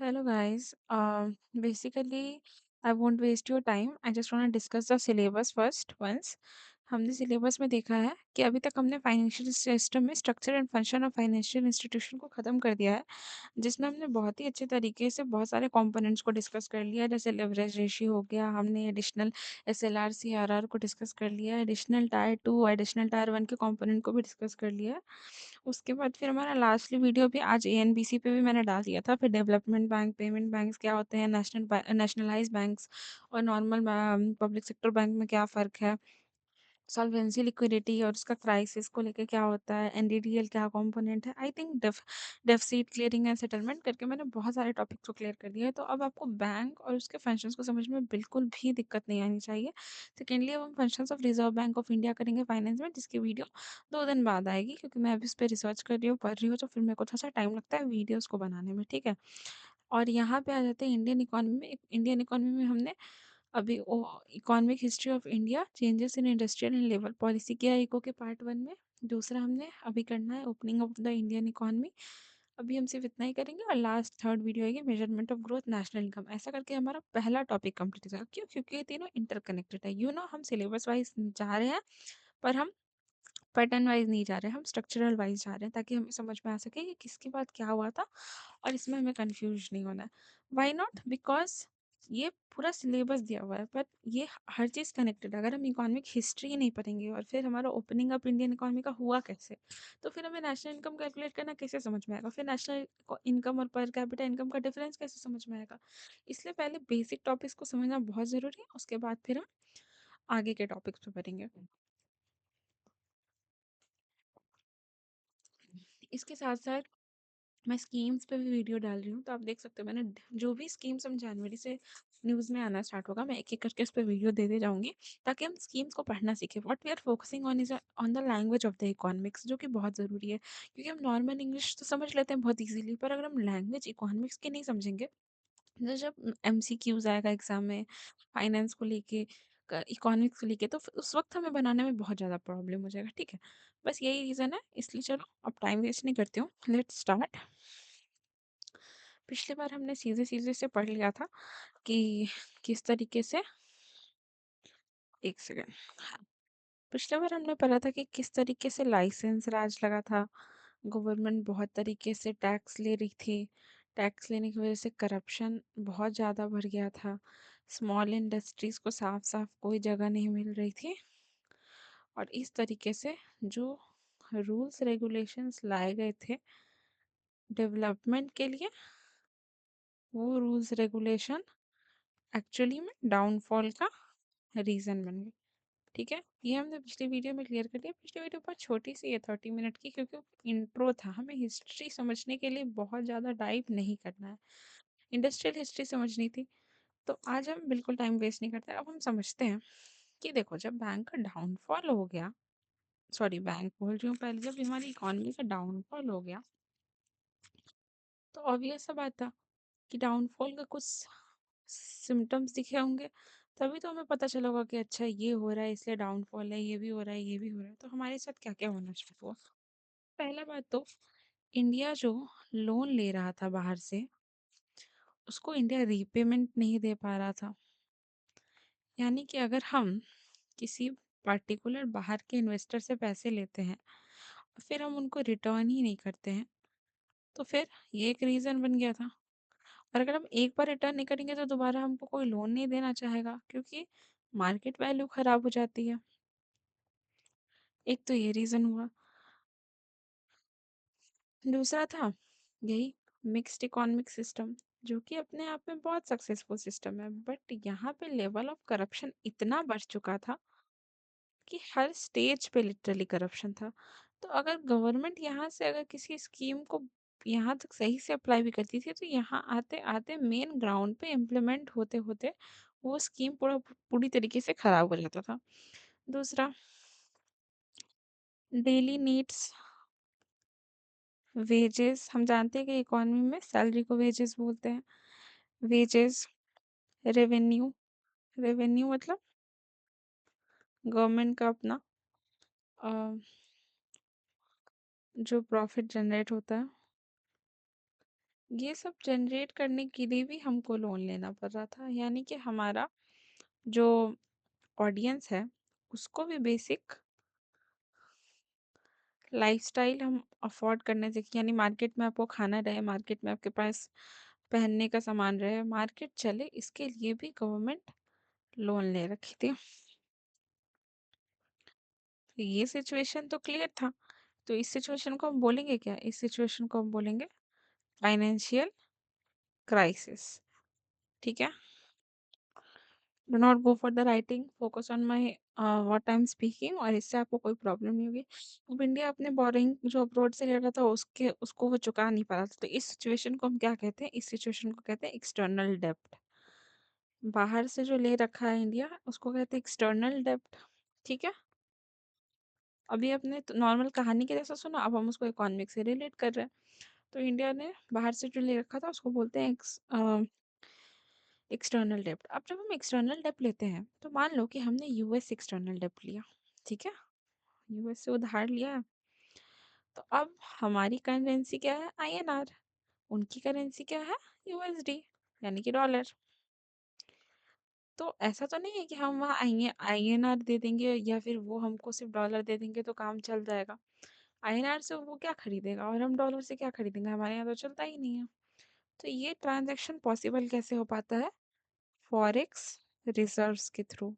Hello guys. Basically, I won't waste your time. I just want to discuss the syllabus first once. हमने syllabus में देखा है कि अभी तक हमने फाइनेंशियल सिस्टम में structure and function of financial institution को ख़त्म कर दिया है, जिसमें हमने बहुत ही अच्छे तरीके से बहुत सारे कंपोनेंट्स को डिस्कस कर लिया, जैसे लेवरेज रेशियो हो गया, हमने एडिशनल एसएलआर सीआरआर को डिस्कस कर लिया, एडिशनल टायर 2 एडिशनल टायर 1 के कंपोनेंट को भी डिस्कस कर लिया है। उसके बाद फिर हमारा लास्टली वीडियो भी आज एएनबीसी पे भी मैंने डाल दिया था। फिर डेवलपमेंट बैंक, पेमेंट बैंक्स क्या होते हैं, नेशनलाइज्ड बैंक्स और नॉर्मल पब्लिक सेक्टर बैंक में क्या फ़र्क है, सॉल्वेंसी लिक्विडिटी और उसका क्राइसिस को लेके क्या होता है, एनडीडीएल क्या कंपोनेंट है। I think deficit clearing and settlement करके मैंने बहुत सारे टॉपिक्स को क्लियर कर दिया है, तो अब आपको बैंक और उसके फंक्शंस को समझ में बिल्कुल भी दिक्कत नहीं आनी चाहिए। सेकेंडली अब हम functions of reserve bank of India करेंगे फाइनेंस में, जिसकी वीडियो 2 दिन बाद आएगी, क्योंकि मैं अभी उस पर रिसर्च कर रही हूँ, पढ़ रही हूँ, तो फिर मेरे को थोड़ा सा टाइम लगता है वीडियोज़ को बनाने में, ठीक है। और यहाँ पे आ जाते हैं इंडियन इकोनॉमी में। इंडियन इकोनॉमी में हमने अभी economic history of India, changes in industrial and labour policy किया है इको के पार्ट 1 में। दूसरा हमने अभी करना है opening of the Indian economy. अभी हम सिर्फ इतना ही करेंगे और लास्ट थर्ड वीडियो आएगी measurement of growth national income. ऐसा करके हमारा पहला टॉपिक कंप्लीट हो जाएगा। क्यों? क्योंकि ये तीनों इंटरकनेक्टेड है। हम सिलेबस वाइज जा रहे हैं, पर हम पैटर्न वाइज नहीं जा रहे हैं, हम स्ट्रक्चरल वाइज जा रहे हैं, ताकि हमें समझ में आ सके कि किसके बाद क्या हुआ था और इसमें हमें कंफ्यूज नहीं होना है। Why not? बिकॉज ये पूरा सिलेबस दिया हुआ है, पर ये हर चीज़ कनेक्टेड है। अगर हम इकोनॉमिक हिस्ट्री ही नहीं पढ़ेंगे और फिर हमारा ओपनिंग अप इंडियन इकोनॉमी का हुआ कैसे, तो फिर हमें नेशनल इनकम कैलकुलेट करना कैसे समझ में आएगा, फिर नेशनल इनकम और पर कैपिटा इनकम का डिफरेंस कैसे समझ में आएगा। इसलिए पहले बेसिक टॉपिक्स को समझना बहुत ज़रूरी है, उसके बाद फिर हम आगे के टॉपिक्स पे बढ़ेंगे। इसके साथ साथ मैं स्कीम्स पे भी वीडियो डाल रही हूँ, तो आप देख सकते हो मैंने जो भी स्कीम्स हम जनवरी से न्यूज़ में आना स्टार्ट होगा, मैं एक एक करके उस पर वीडियो दे जाऊंगी, ताकि हम स्कीम्स को पढ़ना सीखें। What we are focusing on is on the language of the economics, जो कि बहुत ज़रूरी है, क्योंकि हम नॉर्मल इंग्लिश तो समझ लेते हैं बहुत ईजीली, पर अगर हम लैंग्वेज इकोनॉमिक्स की नहीं समझेंगे, तो जब एमसीक्यूज आएगा एग्जाम में फाइनेंस को लेके, इकोनॉमिक्स को लेके, तो उस वक्त हमें बनाने में बहुत ज़्यादा प्रॉब्लम हो जाएगा, ठीक है। बस यही रीज़न है, इसलिए चलो अब टाइम वेस्ट नहीं करती हूँ, लेट्स स्टार्ट। पिछली बार हमने सीधे-सीधे से पढ़ लिया था कि किस तरीके से, 1 सेकंड। हाँ, पिछली बार हमने पढ़ा था कि किस तरीके से लाइसेंस राज लगा था, गवर्नमेंट बहुत तरीके से टैक्स ले रही थी, टैक्स लेने की वजह से करप्शन बहुत ज़्यादा बढ़ गया था, स्मॉल इंडस्ट्रीज़ को साफ-साफ कोई जगह नहीं मिल रही थी, और इस तरीके से जो रूल्स रेगुलेशंस लाए गए थे डेवलपमेंट के लिए, वो रूल्स रेगुलेशन एक्चुअली में डाउनफॉल का रीज़न बन गए, ठीक है। ये हमने पिछली वीडियो में क्लियर कर दिया। पिछली वीडियो बहुत छोटी सी है, 30 मिनट की, क्योंकि इंट्रो था, हमें हिस्ट्री समझने के लिए बहुत ज़्यादा डाइव नहीं करना है, इंडस्ट्रियल हिस्ट्री समझनी थी। तो आज हम बिल्कुल टाइम वेस्ट नहीं करते, अब हम समझते हैं कि देखो, जब बैंक का डाउनफॉल हो गया, सॉरी बैंक बोल रही हूँ, पहले जब हमारी इकोनॉमी का डाउनफॉल हो गया, तो ऑब्वियस सा बात था कि डाउनफॉल का कुछ सिम्टम्स दिखे होंगे, तभी तो हमें पता चला होगा कि अच्छा ये हो रहा है इसलिए डाउनफॉल है, ये भी हो रहा है, ये भी हो रहा है। तो हमारे साथ क्या क्या होना शुरू हुआ? पहला बात तो, इंडिया जो लोन ले रहा था बाहर से, उसको इंडिया रीपेमेंट नहीं दे पा रहा था। यानी कि अगर हम किसी पर्टिकुलर बाहर के इन्वेस्टर से पैसे लेते हैं और फिर हम उनको रिटर्न ही नहीं करते हैं, तो फिर ये एक रीज़न बन गया था। और अगर हम एक बार रिटर्न नहीं करेंगे, तो दोबारा हमको कोई लोन नहीं देना चाहेगा, क्योंकि मार्केट वैल्यू खराब हो जाती है। एक तो ये रीज़न हुआ। दूसरा था यही मिक्स्ड इकोनॉमिक सिस्टम, जो कि अपने आप में बहुत सक्सेसफुल सिस्टम है, बट यहाँ पे लेवल ऑफ करप्शन इतना बढ़ चुका था कि हर स्टेज पे लिटरली करप्शन था। तो अगर गवर्नमेंट यहाँ से अगर किसी स्कीम को यहाँ तक सही से अप्लाई भी करती थी, तो यहाँ आते आते मेन ग्राउंड पे इम्प्लीमेंट होते होते वो स्कीम पूरी तरीके से खराब हो जाता था। दूसरा, डेली नीड्स, वेजेस, हम जानते हैं कि इकोनॉमी में सैलरी को वेजेस बोलते हैं। वेजेस, रेवेन्यू, रेवेन्यू मतलब गवर्नमेंट का अपना अ, जो प्रॉफिट जनरेट होता है, ये सब जनरेट करने के लिए भी हमको लोन लेना पड़ रहा था, यानी कि हमारा जो ऑडियंस है उसको भी बेसिक लाइफस्टाइल हम अफोर्ड करने से, यानी मार्केट में आपको खाना रहे, मार्केट में आपके पास पहनने का सामान रहे, मार्केट चले, इसके लिए भी गवर्नमेंट लोन ले रखी थी। तो ये सिचुएशन तो क्लियर था। तो इस सिचुएशन को हम बोलेंगे क्या? इस सिचुएशन को हम बोलेंगे फाइनेंशियल क्राइसिस। ठीक है। Do not go for the writing, focus on my what I am speaking, और इससे आपको कोई प्रॉब्लम नहीं होगी। अब इंडिया अपने बोरिंग जो अप्रोच से ले रहा था उसको वो चुका नहीं पा रहा था। तो इस सिचुएशन को हम क्या कहते हैं? इस सिचुएशन को कहते हैं एक्सटर्नल डेब्ट। बाहर से जो ले रखा है इंडिया, उसको कहते हैं एक्सटर्नल डेब्ट। ठीक है। अभी अपने नॉर्मल कहानी के जैसा सुना, अब हम उसको इकोनॉमिक से रिलेट कर रहे हैं। तो इंडिया ने बाहर से जो ले रखा था उसको बोलते हैं एक्सटर्नल डेब्ट। अब जब हम एक्सटर्नल डेब्ट लेते हैं तो मान लो कि हमने यूएस एक्सटर्नल डेब्ट लिया। ठीक है। यूएस से उधार लिया है। तो अब हमारी करेंसी क्या है? आईएनआर। उनकी करेंसी क्या है? यूएसडी, यानी कि डॉलर। तो ऐसा तो नहीं है कि हम वहाँ आईएनआर दे देंगे या फिर वो हमको सिर्फ डॉलर दे देंगे तो काम चल जाएगा। आईएनआर से वो क्या खरीदेगा और हम डॉलर से क्या खरीदेंगे? हमारे यहाँ तो चलता ही नहीं है। तो ये ट्रांजैक्शन पॉसिबल कैसे हो पाता है? फॉरेक्स रिजर्व्स के थ्रू।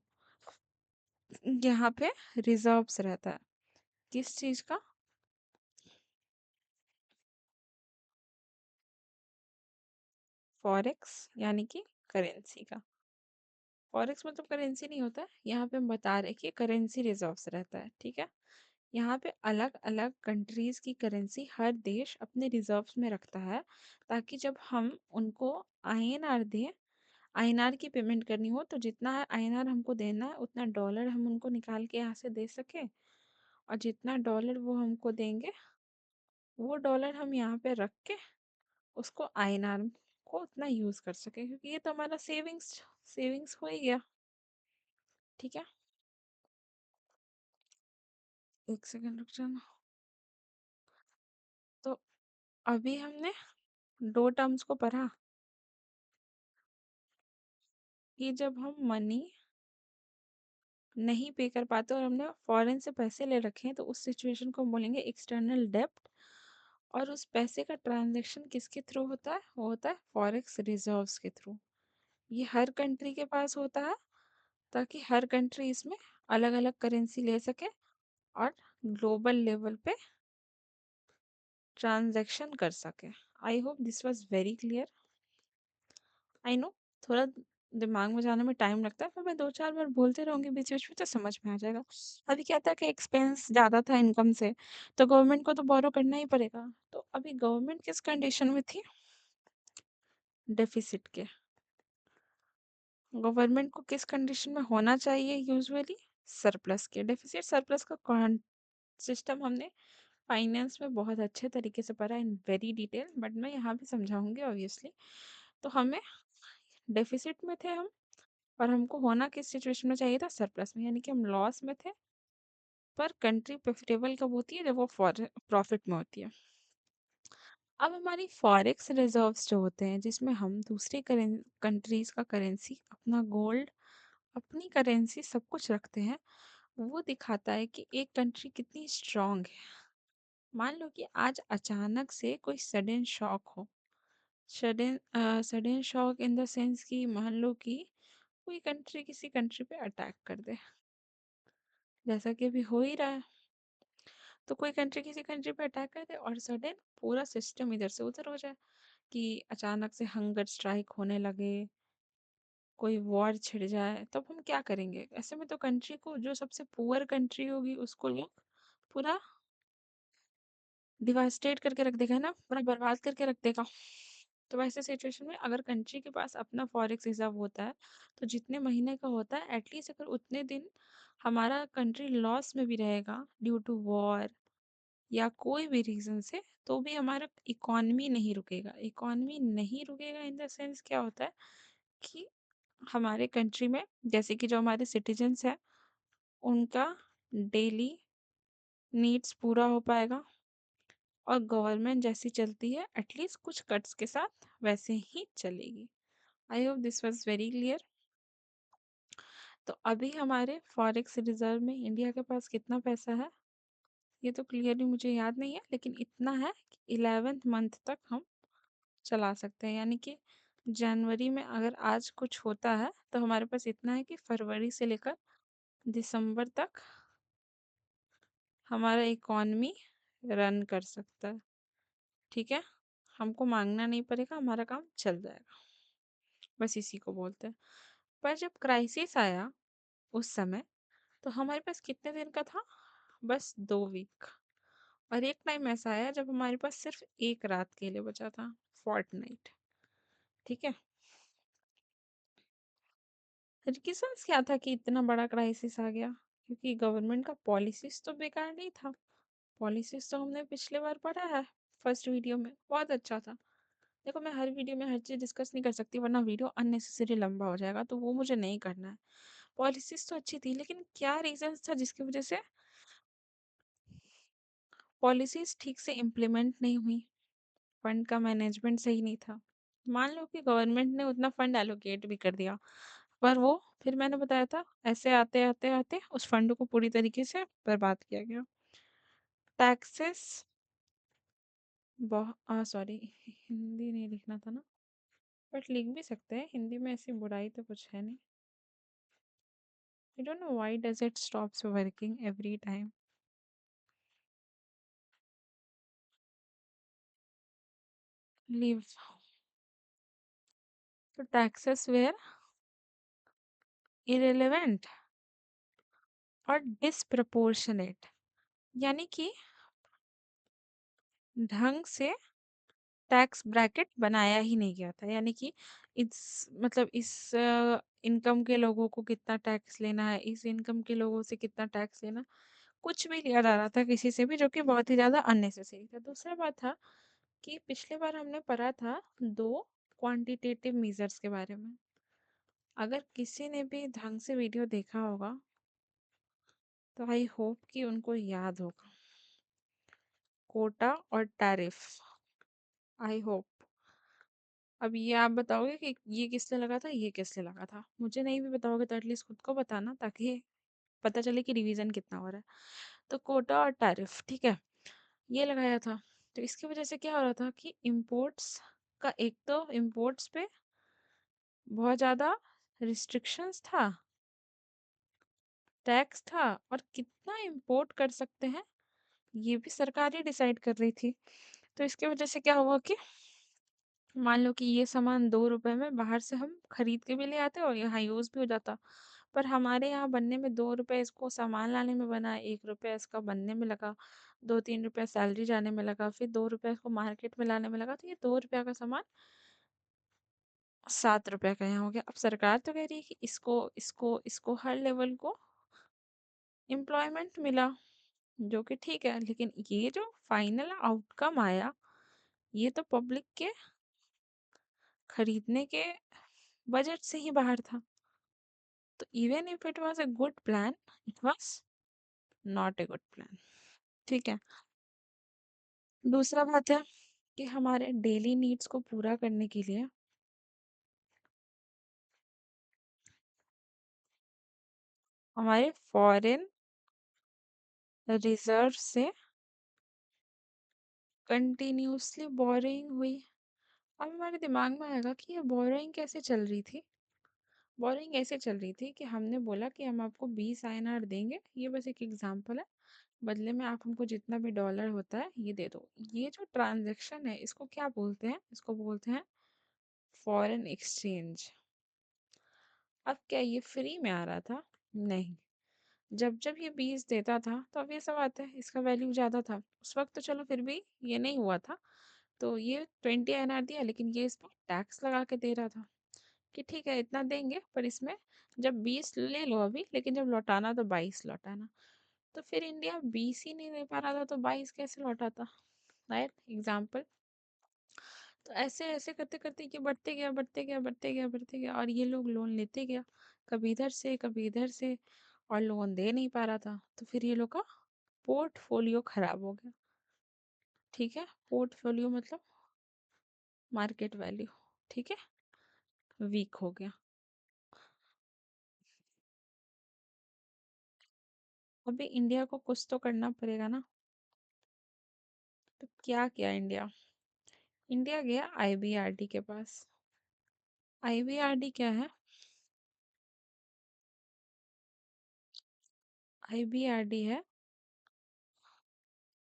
यहाँ पे रिजर्व्स रहता है किस चीज का? फॉरेक्स यानी कि करेंसी का। फॉरेक्स मतलब करेंसी नहीं होता है, यहाँ पे हम बता रहे कि करेंसी रिजर्व्स रहता है। ठीक है। यहाँ पे अलग अलग कंट्रीज की करेंसी हर देश अपने रिजर्व्स में रखता है, ताकि जब हम उनको आईएनआर दें, आईएनआर की पेमेंट करनी हो, तो जितना आईएनआर हमको देना है उतना डॉलर हम उनको निकाल के यहाँ से दे सके, और जितना डॉलर वो हमको देंगे वो डॉलर हम यहाँ पे रख के उसको आईएनआर को उतना यूज कर सके, क्योंकि ये तो हमारा सेविंग्स सेविंग्स हो ही गया। ठीक है। एक सेकेंड रुक जाना। तो अभी हमने दो टर्म्स को पढ़ा कि जब हम मनी नहीं पे कर पाते और हमने फॉरेन से पैसे ले रखे हैं, तो उस सिचुएशन को हम बोलेंगे एक्सटर्नल डेब्ट। और उस पैसे का ट्रांजैक्शन किसके थ्रू होता है? वो होता है फॉरेक्स रिजर्व्स के थ्रू। ये हर कंट्री के पास होता है, ताकि हर कंट्री इसमें अलग अलग करेंसी ले सके और ग्लोबल लेवल पे ट्रांजैक्शन कर सके। आई hope this was very clear. I know थोड़ा दिमाग में जाने में टाइम लगता है, पर मैं दो चार बार बोलते रहूंगी बीच बीच में तो समझ में आ जाएगा। अभी क्या था कि एक्सपेंस ज़्यादा था इनकम से, तो गवर्नमेंट को तो बोरो करना ही पड़ेगा। तो अभी गवर्नमेंट किस कंडीशन में थी? डेफिसिट के। गवर्नमेंट को किस कंडीशन में होना चाहिए यूजुअली? सरप्लस के। डेफिसिट सरप्लस का सिस्टम हमने फाइनेंस में बहुत अच्छे तरीके से पढ़ा इन वेरी डिटेल, बट मैं यहाँ भी समझाऊंगी ऑब्वियसली। तो हमें डेफिसिट में थे हम, और हमको होना किस सिचुएशन में चाहिए था? सरप्लस में, यानी कि हम लॉस में थे। पर कंट्री प्रॉफिटेबल कब होती है? जब वो प्रॉफिट में होती है। अब हमारी फॉरेक्स रिजर्व्स जो होते हैं, जिसमें हम दूसरी कंट्रीज का करेंसी, अपना गोल्ड, अपनी करेंसी सब कुछ रखते हैं, वो दिखाता है कि एक कंट्री कितनी स्ट्रांग है। मान लो कि आज अचानक से कोई सडन शॉक हो। Sudden sudden shock in the sense कि मान लो कि कोई कंट्री किसी कंट्री पे अटैक कर दे, जैसा कि अभी हो ही रहा है। तो कोई कंट्री किसी कंट्री पे अटैक कर दे और सडन पूरा सिस्टम इधर से उधर हो जाए, कि अचानक से हंगर स्ट्राइक होने लगे, कोई वॉर छिड़ जाए, तब हम क्या करेंगे? ऐसे में तो कंट्री को, जो सबसे पुअर कंट्री होगी, उसको लोग पूरा डिवास्टेट करके रख देगा, है ना, पूरा बर्बाद करके रख देगा। तो वैसे सिचुएशन में अगर कंट्री के पास अपना फॉरेक्स रिजर्व होता है, तो जितने महीने का होता है एटलीस्ट, अगर उतने दिन हमारा कंट्री लॉस में भी रहेगा ड्यू टू वॉर या कोई भी रीजन से, तो भी हमारा इकॉनमी नहीं रुकेगा। इकॉनमी नहीं रुकेगा इन द सेंस क्या होता है कि हमारे कंट्री में, जैसे कि जो हमारे सिटीजन्स हैं, उनका डेली नीड्स पूरा हो पाएगा। और गवर्नमेंट जैसी चलती है एटलीस्ट कुछ कट्स के साथ वैसे ही चलेगी। आई hope this was very clear. तो अभी हमारे फॉरेक्स रिजर्व में इंडिया के पास कितना पैसा है ये तो क्लियरली मुझे याद नहीं है, लेकिन इतना है कि 11th मंथ तक हम चला सकते हैं। यानी कि जनवरी में अगर आज कुछ होता है तो हमारे पास इतना है कि फरवरी से लेकर दिसंबर तक हमारा इकॉनमी रन कर सकता है। ठीक है, हमको मांगना नहीं पड़ेगा, हमारा काम चल जाएगा, बस इसी को बोलते हैं। पर जब क्राइसिस आया उस समय तो हमारे पास कितने दिन का था? बस 2 वीक। और एक टाइम ऐसा आया जब हमारे पास सिर्फ एक रात के लिए बचा था, फोर्टनाइट। ठीक है, रीजंस क्या था कि इतना बड़ा क्राइसिस आ गया? क्योंकि गवर्नमेंट का पॉलिसीज तो बेकार नहीं था। पॉलिसीज तो हमने पिछले बार पढ़ा है फर्स्ट वीडियो में, बहुत अच्छा था। देखो मैं हर वीडियो में हर चीज़ डिस्कस नहीं कर सकती वरना वीडियो अननेसेसरी लंबा हो जाएगा, तो वो मुझे नहीं करना है। पॉलिसीज तो अच्छी थी, लेकिन क्या रीजंस था जिसकी वजह से पॉलिसीज ठीक से इम्प्लीमेंट नहीं हुई? फंड का मैनेजमेंट सही नहीं था। मान लो कि गवर्नमेंट ने उतना फंड एलोकेट भी कर दिया, पर वो फिर मैंने बताया था ऐसे आते आते आते उस फंड को पूरी तरीके से बर्बाद किया गया। टैक्सेस बहुत सॉरी हिंदी नहीं लिखना था ना, बट लिख भी सकते हैं हिंदी में, ऐसी बुराई तो कुछ है नहीं। I don't know why does it stops working every time. Leave. तो टैक्सेस वेयर इरेलेवेंट और डिसप्रपोर्शनेट, यानी कि ढंग से टैक्स ब्रैकेट बनाया ही नहीं गया था। यानी कि इस मतलब इस इनकम के लोगों को कितना टैक्स लेना है, इस इनकम के लोगों से कितना टैक्स लेना, कुछ भी लिया जा रहा था किसी से भी, जो कि बहुत ही ज़्यादा अननेसेसरी था। दूसरा बात था कि पिछले बार हमने पढ़ा था 2 क्वांटिटेटिव मेजर्स के बारे में। अगर किसी ने भी ढंग से वीडियो देखा होगा तो आई होप कि उनको याद होगा, कोटा और टैरिफ। I hope. अब ये आप बताओगे कि ये किसने लगा था, ये किसने लगा था। मुझे नहीं भी बताओगे तो एटलीस्ट खुद को बताना, ताकि पता चले कि रिवीजन कितना हो रहा है। तो कोटा और टैरिफ, ठीक है, ये लगाया था। तो इसकी वजह से क्या हो रहा था कि इम्पोर्ट्स का, एक तो इम्पोर्ट्स पे बहुत ज़्यादा रिस्ट्रिक्शंस था, टैक्स था, और कितना इम्पोर्ट कर सकते हैं ये भी सरकार ही डिसाइड कर रही थी। तो इसकी वजह से क्या हुआ कि मान लो कि ये सामान 2 रुपए में बाहर से हम खरीद के भी ले आते और यहाँ यूज भी हो जाता, पर हमारे यहाँ बनने में 2 रुपए, इसको सामान लाने में बना, 1 रुपया इसका बनने में लगा, 2-3 रुपया सैलरी जाने में लगा, फिर 2 रुपया इसको मार्केट में लाने में लगा, तो ये 2 रुपया का सामान 7 रुपया का यहाँ हो गया। अब सरकार तो कह रही है कि इसको इसको इसको हर लेवल को एम्प्लॉयमेंट मिला, जो कि ठीक है, लेकिन ये जो फाइनल आउटकम आया ये तो पब्लिक के खरीदने के बजट से ही बाहर था। तो even if it was a good plan, it was not a good plan. ठीक है, दूसरा बात है कि हमारे डेली नीड्स को पूरा करने के लिए हमारे फॉरेन रिजर्व से कंटिन्यूसली बोरिंग हुई। अब हमारे दिमाग में आएगा कि ये बोरिंग कैसे चल रही थी। बोरिंग ऐसे चल रही थी कि हमने बोला कि हम आपको 20 INR देंगे, ये बस एक एग्जांपल है, बदले में आप हमको जितना भी डॉलर होता है ये दे दो। ये जो ट्रांजैक्शन है इसको क्या बोलते हैं? इसको बोलते हैं फॉरेन एक्सचेंज। अब क्या ये फ्री में आ रहा था? नहीं। जब जब ये 20 देता था तो अब ये सब आता है, इसका वैल्यू ज़्यादा था उस वक्त, तो चलो फिर भी ये नहीं हुआ था, तो ये 20 INR दिया, लेकिन ये इस पर टैक्स लगा के दे रहा था कि ठीक है इतना देंगे, पर इसमें जब 20 ले लो अभी, लेकिन जब लौटाना तो 22 लौटाना। तो फिर इंडिया 20 ही नहीं दे पा रहा था तो 22 कैसे लौटाता? Right example. तो ऐसे ऐसे करते करते ये बढ़ते गया बढ़ते गया बढ़ते गया बढ़ते गया, और ये लोग लोन लेते गया, कभी इधर से कभी इधर से, और लोन दे नहीं पा रहा था, तो फिर ये लोग का पोर्टफोलियो खराब हो गया। ठीक है, पोर्टफोलियो मतलब मार्केट वैल्यू, ठीक है, वीक हो गया। अभी इंडिया को कुछ तो करना पड़ेगा ना, तो क्या किया इंडिया? इंडिया गया आईबीआरडी के पास। आईबीआरडी क्या है? आईबीआरडी है,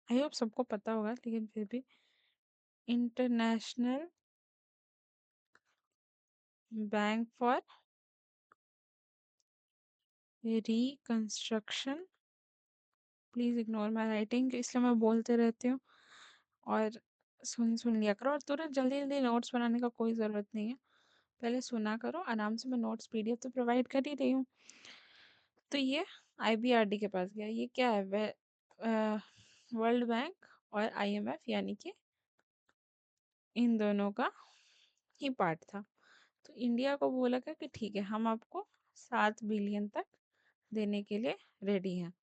आई होप सबको पता होगा लेकिन फिर भी, international bank for reconstruction. Please ignore my writing, इसलिए मैं बोलते रहती हूँ, और सुन सुन लिया करो, और तुरंत जल्दी जल्दी नोट्स बनाने का कोई ज़रूरत नहीं है। पहले सुना करो आराम से, मैं नोट्स पीडीएफ तो प्रोवाइड कर ही रही हूँ। तो ये आईबीआरडी के पास गया, ये क्या है? वर्ल्ड बैंक और आईएमएफ, यानी कि इन दोनों का ही पार्ट था। तो इंडिया को बोला गया कि ठीक है, हम आपको 7 बिलियन तक देने के लिए रेडी हैं,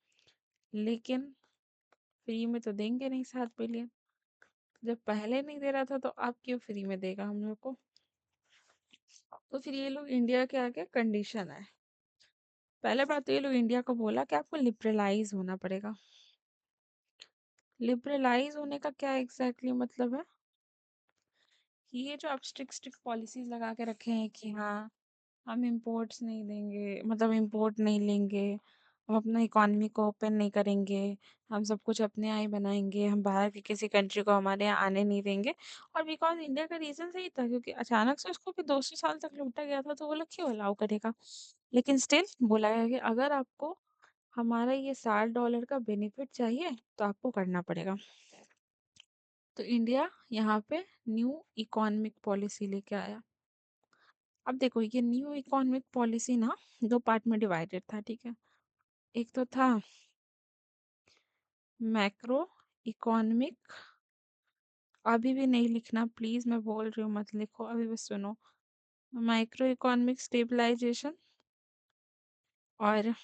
लेकिन फ्री में तो देंगे नहीं 7 बिलियन। जब पहले नहीं दे रहा था तो अब क्यों फ्री में देगा हम लोग को? तो फिर ये लोग इंडिया के आगे कंडीशन है। पहले बात तो ये लोग इंडिया को बोला कि आपको लिबरलाइज होना पड़ेगा। लिबरलाइज होने का क्या एग्जैक्टली मतलब है? कि ये जो आप स्ट्रिक्ट स्ट्रिक्ट पॉलिसीज लगा के रखे हैं कि हाँ, हम इंपोर्ट्स नहीं देंगे, मतलब इंपोर्ट नहीं लेंगे, हम अपना इकॉनमी को ओपन नहीं करेंगे, हम सब कुछ अपने यहाँ ही बनाएंगे, हम बाहर के किसी कंट्री को हमारे यहाँ आने नहीं देंगे। और बिकॉज इंडिया का रीजन सही था, क्योंकि अचानक से उसको भी 200 साल तक लूटा गया था, तो वो लोग क्यों अलाउ करेगा? लेकिन स्टिल बोला गया कि अगर आपको हमारा ये $60 का बेनिफिट चाहिए तो आपको करना पड़ेगा। तो इंडिया यहाँ पे न्यू इकोनॉमिक पॉलिसी लेके आया। अब देखो, ये न्यू इकोनॉमिक पॉलिसी ना 2 पार्ट में डिवाइडेड था, ठीक है। एक तो था मैक्रो इकोनॉमिक, अभी भी नहीं लिखना प्लीज, मैं बोल रही हूँ मत लिखो, अभी बस सुनो। माइक्रो इकोनॉमिक स्टेबलाइजेशन और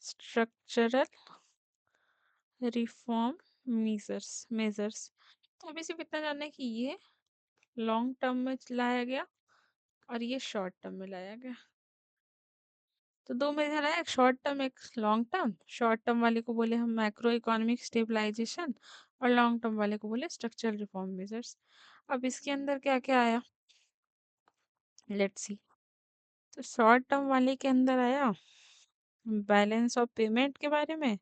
स्ट्रक्चरल रिफॉर्म मेजर्स। तो अभी सिर्फ इतना जानना है कि ये लॉन्ग टर्म में लाया गया और ये शॉर्ट टर्म में लाया गया। तो 2 मेजर है, एक शॉर्ट टर्म एक लॉन्ग टर्म। शॉर्ट टर्म वाले को बोले हम मैक्रो इकोनॉमिक स्टेबलाइजेशन, और लॉन्ग टर्म वाले को बोले स्ट्रक्चरल रिफॉर्म मेजर्स। अब इसके अंदर क्या क्या आया, लेट्स सी। तो शॉर्ट टर्म वाले के अंदर आया बैलेंस ऑफ पेमेंट के बारे में।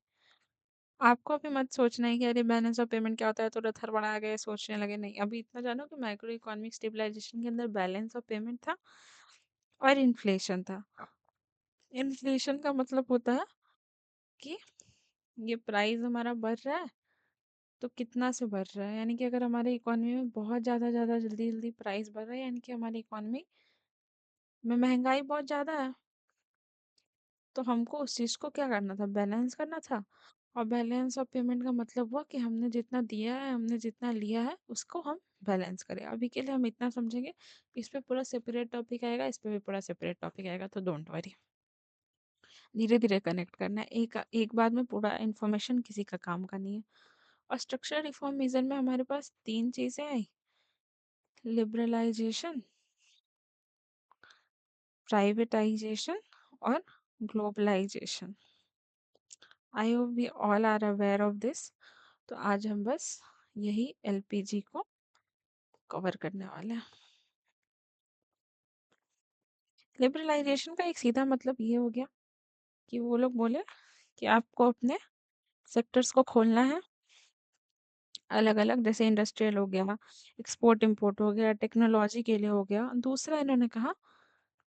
आपको अभी मत सोचना है कि अरे बैलेंस ऑफ पेमेंट क्या होता है, तुरंत हड़बड़ा गए सोचने लगे, नहीं। अभी इतना जानो कि माइक्रो इकोनॉमिक स्टेबलाइजेशन के अंदर बैलेंस ऑफ पेमेंट था और इन्फ्लेशन था। इन्फ्लेशन का मतलब होता है कि ये प्राइस हमारा बढ़ रहा है तो कितना से बढ़ रहा है, यानी कि अगर हमारे इकोनॉमी में बहुत ज़्यादा ज़्यादा जल्दी जल्दी प्राइस बढ़ रहा है, यानी कि हमारी इकोनॉमी में महंगाई बहुत ज़्यादा है, तो हमको उस चीज़ को क्या करना था, बैलेंस करना था। और बैलेंस ऑफ पेमेंट का मतलब हुआ कि हमने जितना दिया है, हमने जितना लिया है, उसको हम बैलेंस करें। अभी के लिए हम इतना समझेंगे, इस पे पूरा सेपरेट टॉपिक आएगा, इस पे भी पूरा सेपरेट टॉपिक आएगा, तो डोंट वरी, धीरे धीरे कनेक्ट करना है। एक एक बार में पूरा इन्फॉर्मेशन किसी का काम का नहीं है। और स्ट्रक्चरल रिफॉर्म मेजर में हमारे पास 3 चीज़ें आई, लिबरलाइजेशन, प्राइवेटाइजेशन और globalisation. I hope we all are aware of this. तो आज हम बस यही एलपीजी को कवर करने वाले हैं। लिबरलाइजेशन का एक सीधा मतलब ये हो गया कि वो लोग बोले कि आपको अपने सेक्टर्स को खोलना है अलग अलग, जैसे इंडस्ट्रियल हो गया, एक्सपोर्ट इंपोर्ट हो गया, टेक्नोलॉजी के लिए हो गया। दूसरा इन्होंने कहा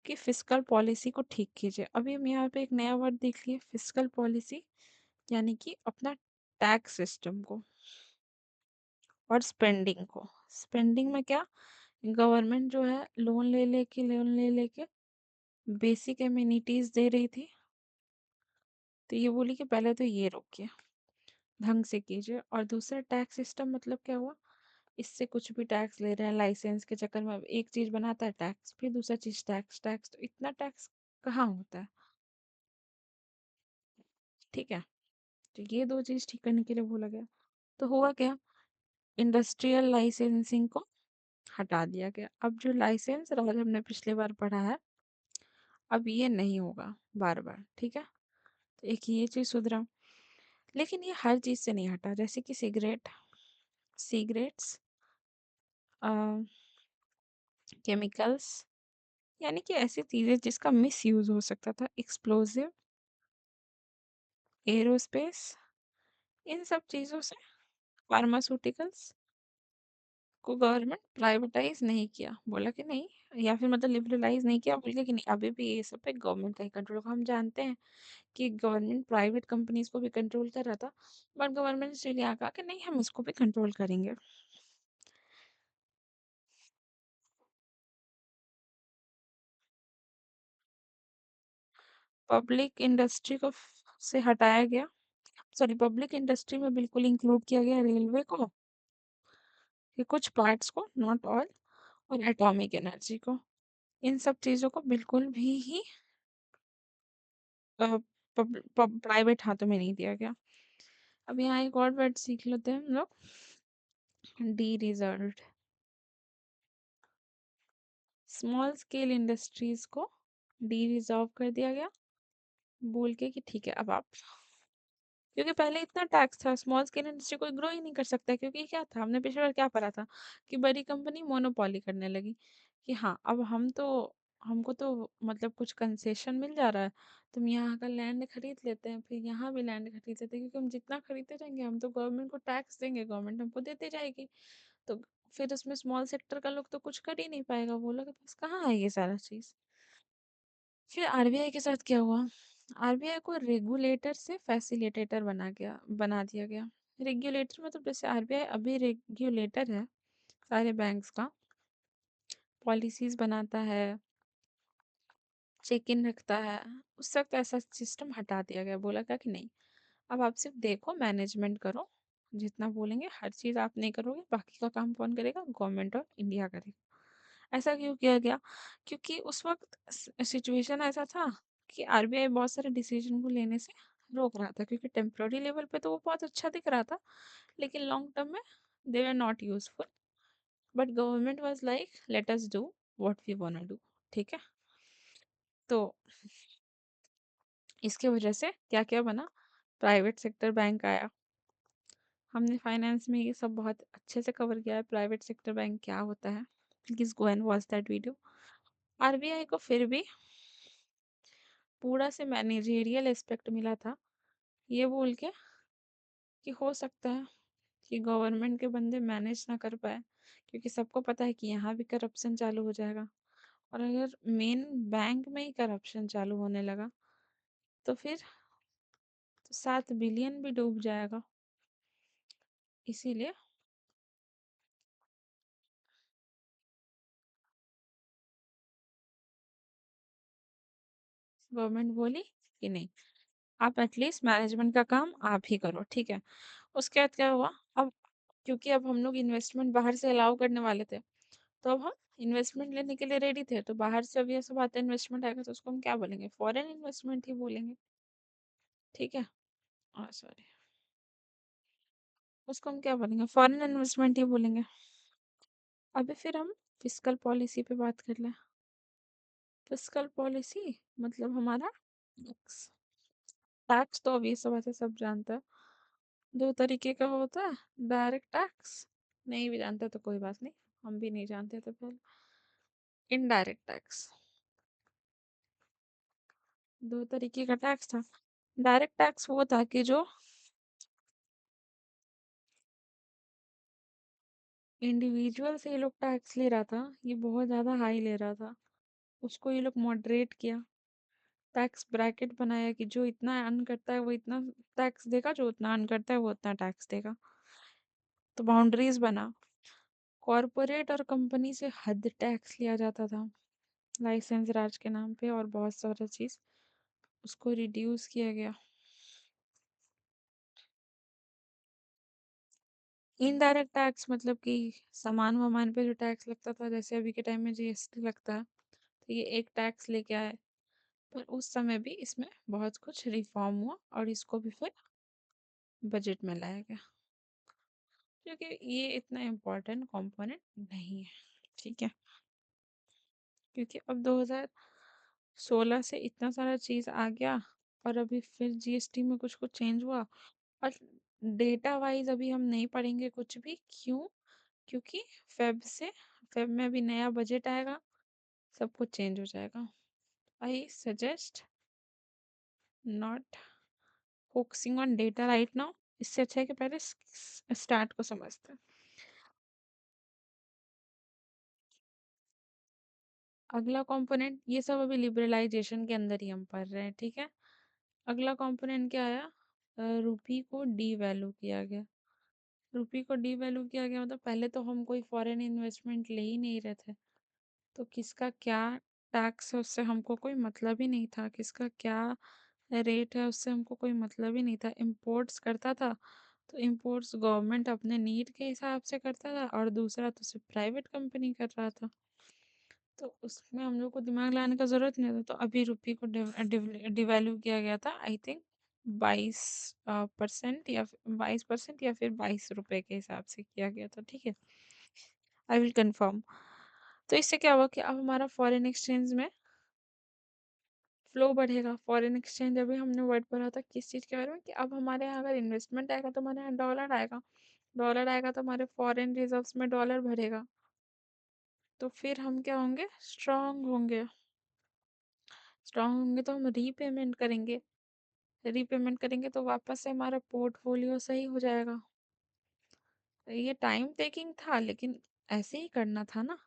कि फिस्कल पॉलिसी को ठीक कीजिए। अभी हम यहाँ पे एक नया वर्ड देख लिए, फिस्कल पॉलिसी, यानी कि अपना टैक्स सिस्टम को और स्पेंडिंग को। स्पेंडिंग में क्या, गवर्नमेंट जो है लोन ले लेके बेसिक एमिनिटीज दे रही थी, तो ये बोली कि पहले तो ये रोकिए, ढंग से कीजिए। और दूसरा टैक्स सिस्टम मतलब क्या हुआ, इससे कुछ भी टैक्स ले रहे हैं लाइसेंस के चक्कर में, अब एक चीज बनाता है टैक्स, फिर दूसरा चीज टैक्स, टैक्स, तो इतना टैक्स कहाँ होता है, ठीक है। तो ये 2 चीज ठीक करने के लिए बोला गया। तो हुआ क्या, इंडस्ट्रियल लाइसेंसिंग को हटा दिया गया। अब जो लाइसेंस राज हमने पिछली बार पढ़ा है, अब ये नहीं होगा बार बार, ठीक है। तो एक ये चीज़ सुधरा, लेकिन ये हर चीज़ से नहीं हटा, जैसे कि सिगरेट्स, केमिकल्स, यानी कि ऐसी चीज़ें जिसका मिस यूज़ हो सकता था, एक्सप्लोजिव, एरोस्पेस, इन सब चीज़ों से, फार्मास्यूटिकल्स को गवर्नमेंट प्राइवेटाइज नहीं किया, बोला कि नहीं, या फिर मतलब लिबरलाइज नहीं किया, बोल के कि नहीं अभी भी ये सब पे गवर्नमेंट का ही कंट्रोल होगा। हम जानते हैं कि गवर्नमेंट प्राइवेट कंपनीज को भी कंट्रोल कर रहा था, बट गवर्नमेंट ने स्टिल यहाँ कहा कि नहीं हम इसको भी कंट्रोल करेंगे। पब्लिक इंडस्ट्री को से हटाया गया, सॉरी पब्लिक इंडस्ट्री में बिल्कुल इंक्लूड किया गया रेलवे को, कि कुछ पार्ट्स को, नॉट ऑल, और एटॉमिक एनर्जी को, इन सब चीज़ों को बिल्कुल भी प्राइवेट हाथों में नहीं दिया गया। अब यहाँ एक और वर्ड सीख लेते हैं हम लोग, D result. Small scale industries को डी रिजॉल्व कर दिया गया, बोल के कि ठीक है अब आप, क्योंकि पहले इतना टैक्स था, स्मॉल स्केल इंडस्ट्री कोई ग्रो ही नहीं कर सकता, क्योंकि क्या था, हमने पिछली बार क्या पढ़ा था कि बड़ी कंपनी मोनोपोली करने लगी, कि हाँ अब हम तो, हमको तो मतलब कुछ कंसेशन मिल जा रहा है, तुम यहाँ का लैंड खरीद लेते हैं, फिर यहाँ भी लैंड खरीद लेते हैं, क्योंकि हम जितना खरीदते जाएंगे हम तो गवर्नमेंट को टैक्स देंगे, गवर्नमेंट हमको देते जाएगी। तो फिर उसमें स्मॉल सेक्टर का लोग तो कुछ कर ही नहीं पाएगा, वो लोग के पास कहाँ है ये सारा चीज़। फिर आरबीआई के साथ क्या हुआ, आरबीआई को रेगुलेटर से फैसिलिटेटर बना दिया गया। रेगुलेटर मतलब जैसे आरबीआई अभी रेगुलेटर है सारे बैंक्स का, पॉलिसीज बनाता है, चेक इन रखता है, उस वक्त ऐसा सिस्टम हटा दिया गया, बोला था कि नहीं अब आप सिर्फ देखो मैनेजमेंट करो, जितना बोलेंगे हर चीज़ आप नहीं करोगे, बाकी का काम कौन करेगा, गवर्नमेंट ऑफ इंडिया करेगा। ऐसा क्यों किया गया, क्योंकि उस वक्त सिचुएशन ऐसा था कि आरबीआई बहुत सारे डिसीजन को लेने से रोक रहा था, क्योंकि टेम्प्रोरी लेवल पे तो वो बहुत अच्छा दिख रहा था, लेकिन लॉन्ग टर्म में they were not useful, but government was like let us do what we want do, ठीक है। तो इसके वजह से क्या क्या बना, प्राइवेट सेक्टर बैंक आया। हमने फाइनेंस में ये सब बहुत अच्छे से कवर किया है, प्राइवेट सेक्टर बैंक क्या होता है, please go and watch that video. RBI को फिर भी पूरा से मैनेजेरियल एस्पेक्ट मिला था, ये बोल के कि हो सकता है कि गवर्नमेंट के बंदे मैनेज ना कर पाए, क्योंकि सबको पता है कि यहाँ भी करप्शन चालू हो जाएगा, और अगर मेन बैंक में ही करप्शन चालू होने लगा तो फिर तो 7 बिलियन भी डूब जाएगा। इसीलिए गवर्नमेंट बोली कि नहीं, आप एटलीस्ट मैनेजमेंट का काम आप ही करो, ठीक है। उसके बाद क्या हुआ, अब क्योंकि अब हम लोग इन्वेस्टमेंट बाहर से अलाउ करने वाले थे, तो अब हम इन्वेस्टमेंट लेने के लिए रेडी थे, तो बाहर से अब ये सब आता है इन्वेस्टमेंट आएगा तो उसको हम क्या बोलेंगे, फॉरेन इन्वेस्टमेंट ही बोलेंगे, ठीक है। सॉरी, उसको हम क्या बोलेंगे, फॉरेन इन्वेस्टमेंट ही बोलेंगे। अभी फिर हम फिस्कल पॉलिसी पे बात कर लें। फिस्कल पॉलिसी मतलब हमारा टैक्स, टैक्स तो अब ये सब बातें सब जानता है, दो तरीके का होता है, डायरेक्ट टैक्स, नहीं भी जानते तो कोई बात नहीं, हम भी नहीं जानते थे पहले, इनडायरेक्ट टैक्स, दो तरीके का टैक्स था। डायरेक्ट टैक्स वो था कि जो इंडिविजुअल से ये लोग टैक्स ले रहा था, ये बहुत ज़्यादा हाई ले रहा था, उसको ये लोग मॉडरेट किया, टैक्स ब्रैकेट बनाया कि जो इतना अर्न करता है वो इतना टैक्स देगा, जो उतना अर्न करता है वो उतना टैक्स देगा, तो बाउंड्रीज बना। कॉरपोरेट और कंपनी से हद टैक्स लिया जाता था लाइसेंस राज के नाम पे, और बहुत सारा चीज़ उसको रिड्यूस किया गया। इनडायरेक्ट टैक्स मतलब कि सामान वामान पे जो टैक्स लगता था, जैसे अभी के टाइम में जीएसटी लगता है, तो ये एक टैक्स लेके आए, पर उस समय भी इसमें बहुत कुछ रिफॉर्म हुआ और इसको भी फिर बजट में लाया गया। क्योंकि ये इतना इम्पोर्टेंट कंपोनेंट नहीं है, ठीक है। क्योंकि अब 2016 से इतना सारा चीज़ आ गया, और अभी फिर जीएसटी में कुछ कुछ चेंज हुआ, और डेटा वाइज अभी हम नहीं पढ़ेंगे कुछ भी। क्यों? क्योंकि फेब में अभी नया बजट आएगा, सब कुछ चेंज हो जाएगा। I suggest not focusing on data right now. इससे अच्छा है कि पहले स्टार्ट को समझते हैं। अगला कंपोनेंट, ये सब अभी लिबरलाइजेशन के अंदर ही हम पढ़ रहे हैं, ठीक है। अगला कंपोनेंट क्या आया? रुपी को डी वैल्यू किया गया। रुपी को डी वैल्यू किया गया मतलब पहले तो हम कोई फॉरेन इन्वेस्टमेंट ले ही नहीं रहे थे, तो किसका क्या टैक्स है उससे हमको कोई मतलब ही नहीं था, किसका क्या रेट है उससे हमको कोई मतलब ही नहीं था। इम्पोर्ट्स करता था तो इम्पोर्ट्स गवर्नमेंट अपने नीड के हिसाब से करता था, और दूसरा तो सिर्फ प्राइवेट कंपनी कर रहा था, तो उसमें हम लोग को दिमाग लगाने का जरूरत नहीं था। तो अभी रुपये को डिवैल्यू किया गया था, आई थिंक 22% या 22% या फिर 22 रुपए के हिसाब से किया गया था, ठीक है। I will confirm. तो इससे क्या हुआ कि अब हमारा फॉरेन एक्सचेंज में फ्लो बढ़ेगा। फॉरेन एक्सचेंज अभी हमने वर्ड पढ़ा था किस चीज़ के बारे में, कि अब हमारे यहाँ अगर इन्वेस्टमेंट आएगा तो हमारे यहाँ डॉलर आएगा, डॉलर आएगा तो हमारे फॉरेन रिजर्व्स में डॉलर भरेगा, तो फिर हम क्या होंगे? स्ट्रांग होंगे। स्ट्रांग होंगे तो हम रीपेमेंट करेंगे, रीपेमेंट करेंगे तो वापस से हमारा पोर्टफोलियो सही हो जाएगा। ये टाइम टेकिंग था, लेकिन ऐसे ही करना था ना।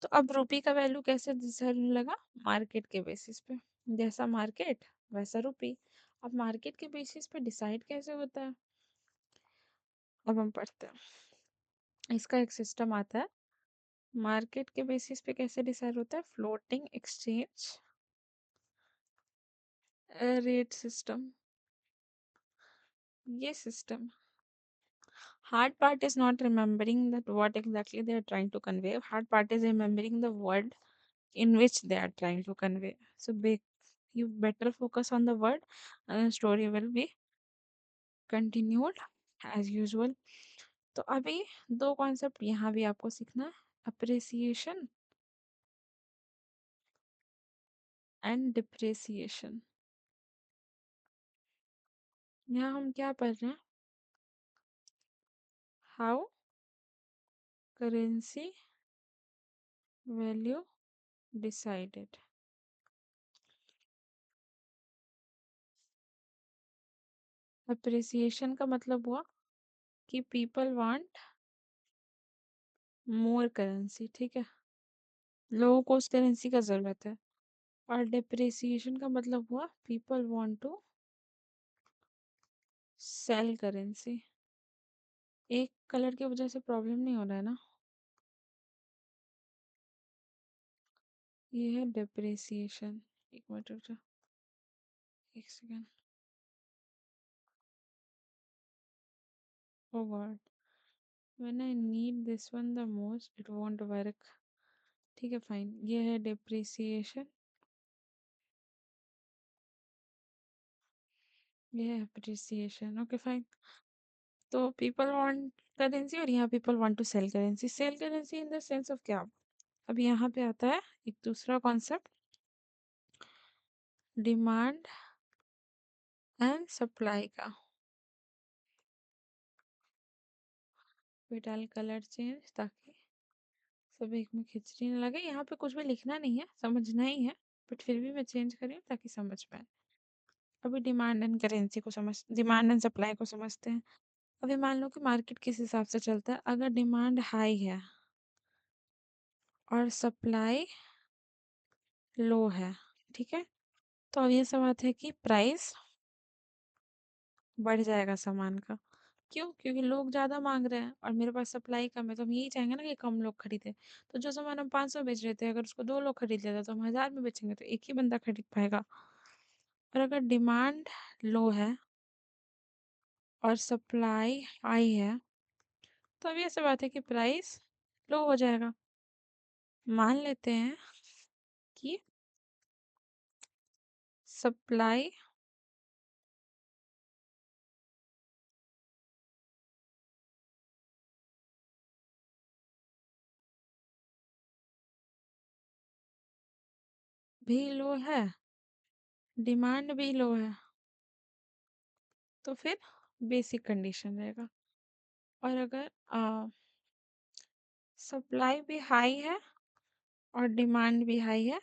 तो अब रुपी का वैल्यू कैसे डिसाइड लगा? मार्केट के बेसिस पे। जैसा मार्केट वैसा रुपी। अब मार्केट के बेसिस पे डिसाइड कैसे होता है, अब हम पढ़ते हैं। इसका एक सिस्टम आता है। मार्केट के बेसिस पे कैसे डिसाइड होता है? फ्लोटिंग एक्सचेंज रेट सिस्टम, ये system. Hard part is not remembering that what exactly they are trying to convey. Hard part is remembering the word in which they are trying to convey. So you better focus on the word, and the story will be continued as usual. तो अभी दो concept यहाँ भी आपको सीखना है, appreciation and depreciation. यहाँ हम क्या पढ़ रहे हैं? How currency value decided. Appreciation का मतलब हुआ कि पीपल वांट मोर करेंसी, ठीक है, लोगों को उस करेंसी का जरूरत है। और डिप्रिसिएशन का मतलब हुआ people want to sell currency. एक कलर की वजह से प्रॉब्लम नहीं हो रहा है ना? ये है डिप्रिसिएशन। एक मिनट रुक जाओ, एक second. Oh God, when I need this one the most it won't work. ठीक है फाइन, ये है डिप्रिसिएशन, ये है अप्रिसिएशन। Okay fine. तो पीपल वांट करेंसी और यहाँ people want to sell currency. Sell currency in the sense of क्या? अब यहाँ पे आता है एक दूसरा कॉन्सेप्ट, डिमांड एंड सप्लाई का। डाल कलर चेंज ताकि सब एक में खिचड़ी न लगे। यहाँ पे कुछ भी लिखना नहीं है, समझना ही है, बट फिर भी मैं चेंज कर रही हूँ ताकि समझ पाए। अभी डिमांड एंड करेंसी को डिमांड एंड सप्लाई को समझते हैं। अभी मान लो कि मार्केट किस हिसाब से चलता है। अगर डिमांड हाई है और सप्लाई लो है, ठीक है, तो अब ये सब बात है कि प्राइस बढ़ जाएगा सामान का। क्यों? क्योंकि लोग ज़्यादा मांग रहे हैं और मेरे पास सप्लाई कम है, तो हम यही चाहेंगे ना कि कम लोग खरीदे। तो जो सामान हम 500 बेच रहे थे, अगर उसको 2 लोग खरीद लेते तो हम 1000 में बेचेंगे, तो एक ही बंदा खरीद पाएगा। और अगर डिमांड लो है और सप्लाई हाई है, तो अब ये सब बात है कि प्राइस लो हो जाएगा। मान लेते हैं कि सप्लाई भी लो है, डिमांड भी लो है, तो फिर बेसिक कंडीशन रहेगा। और अगर सप्लाई भी हाई है और डिमांड भी हाई है,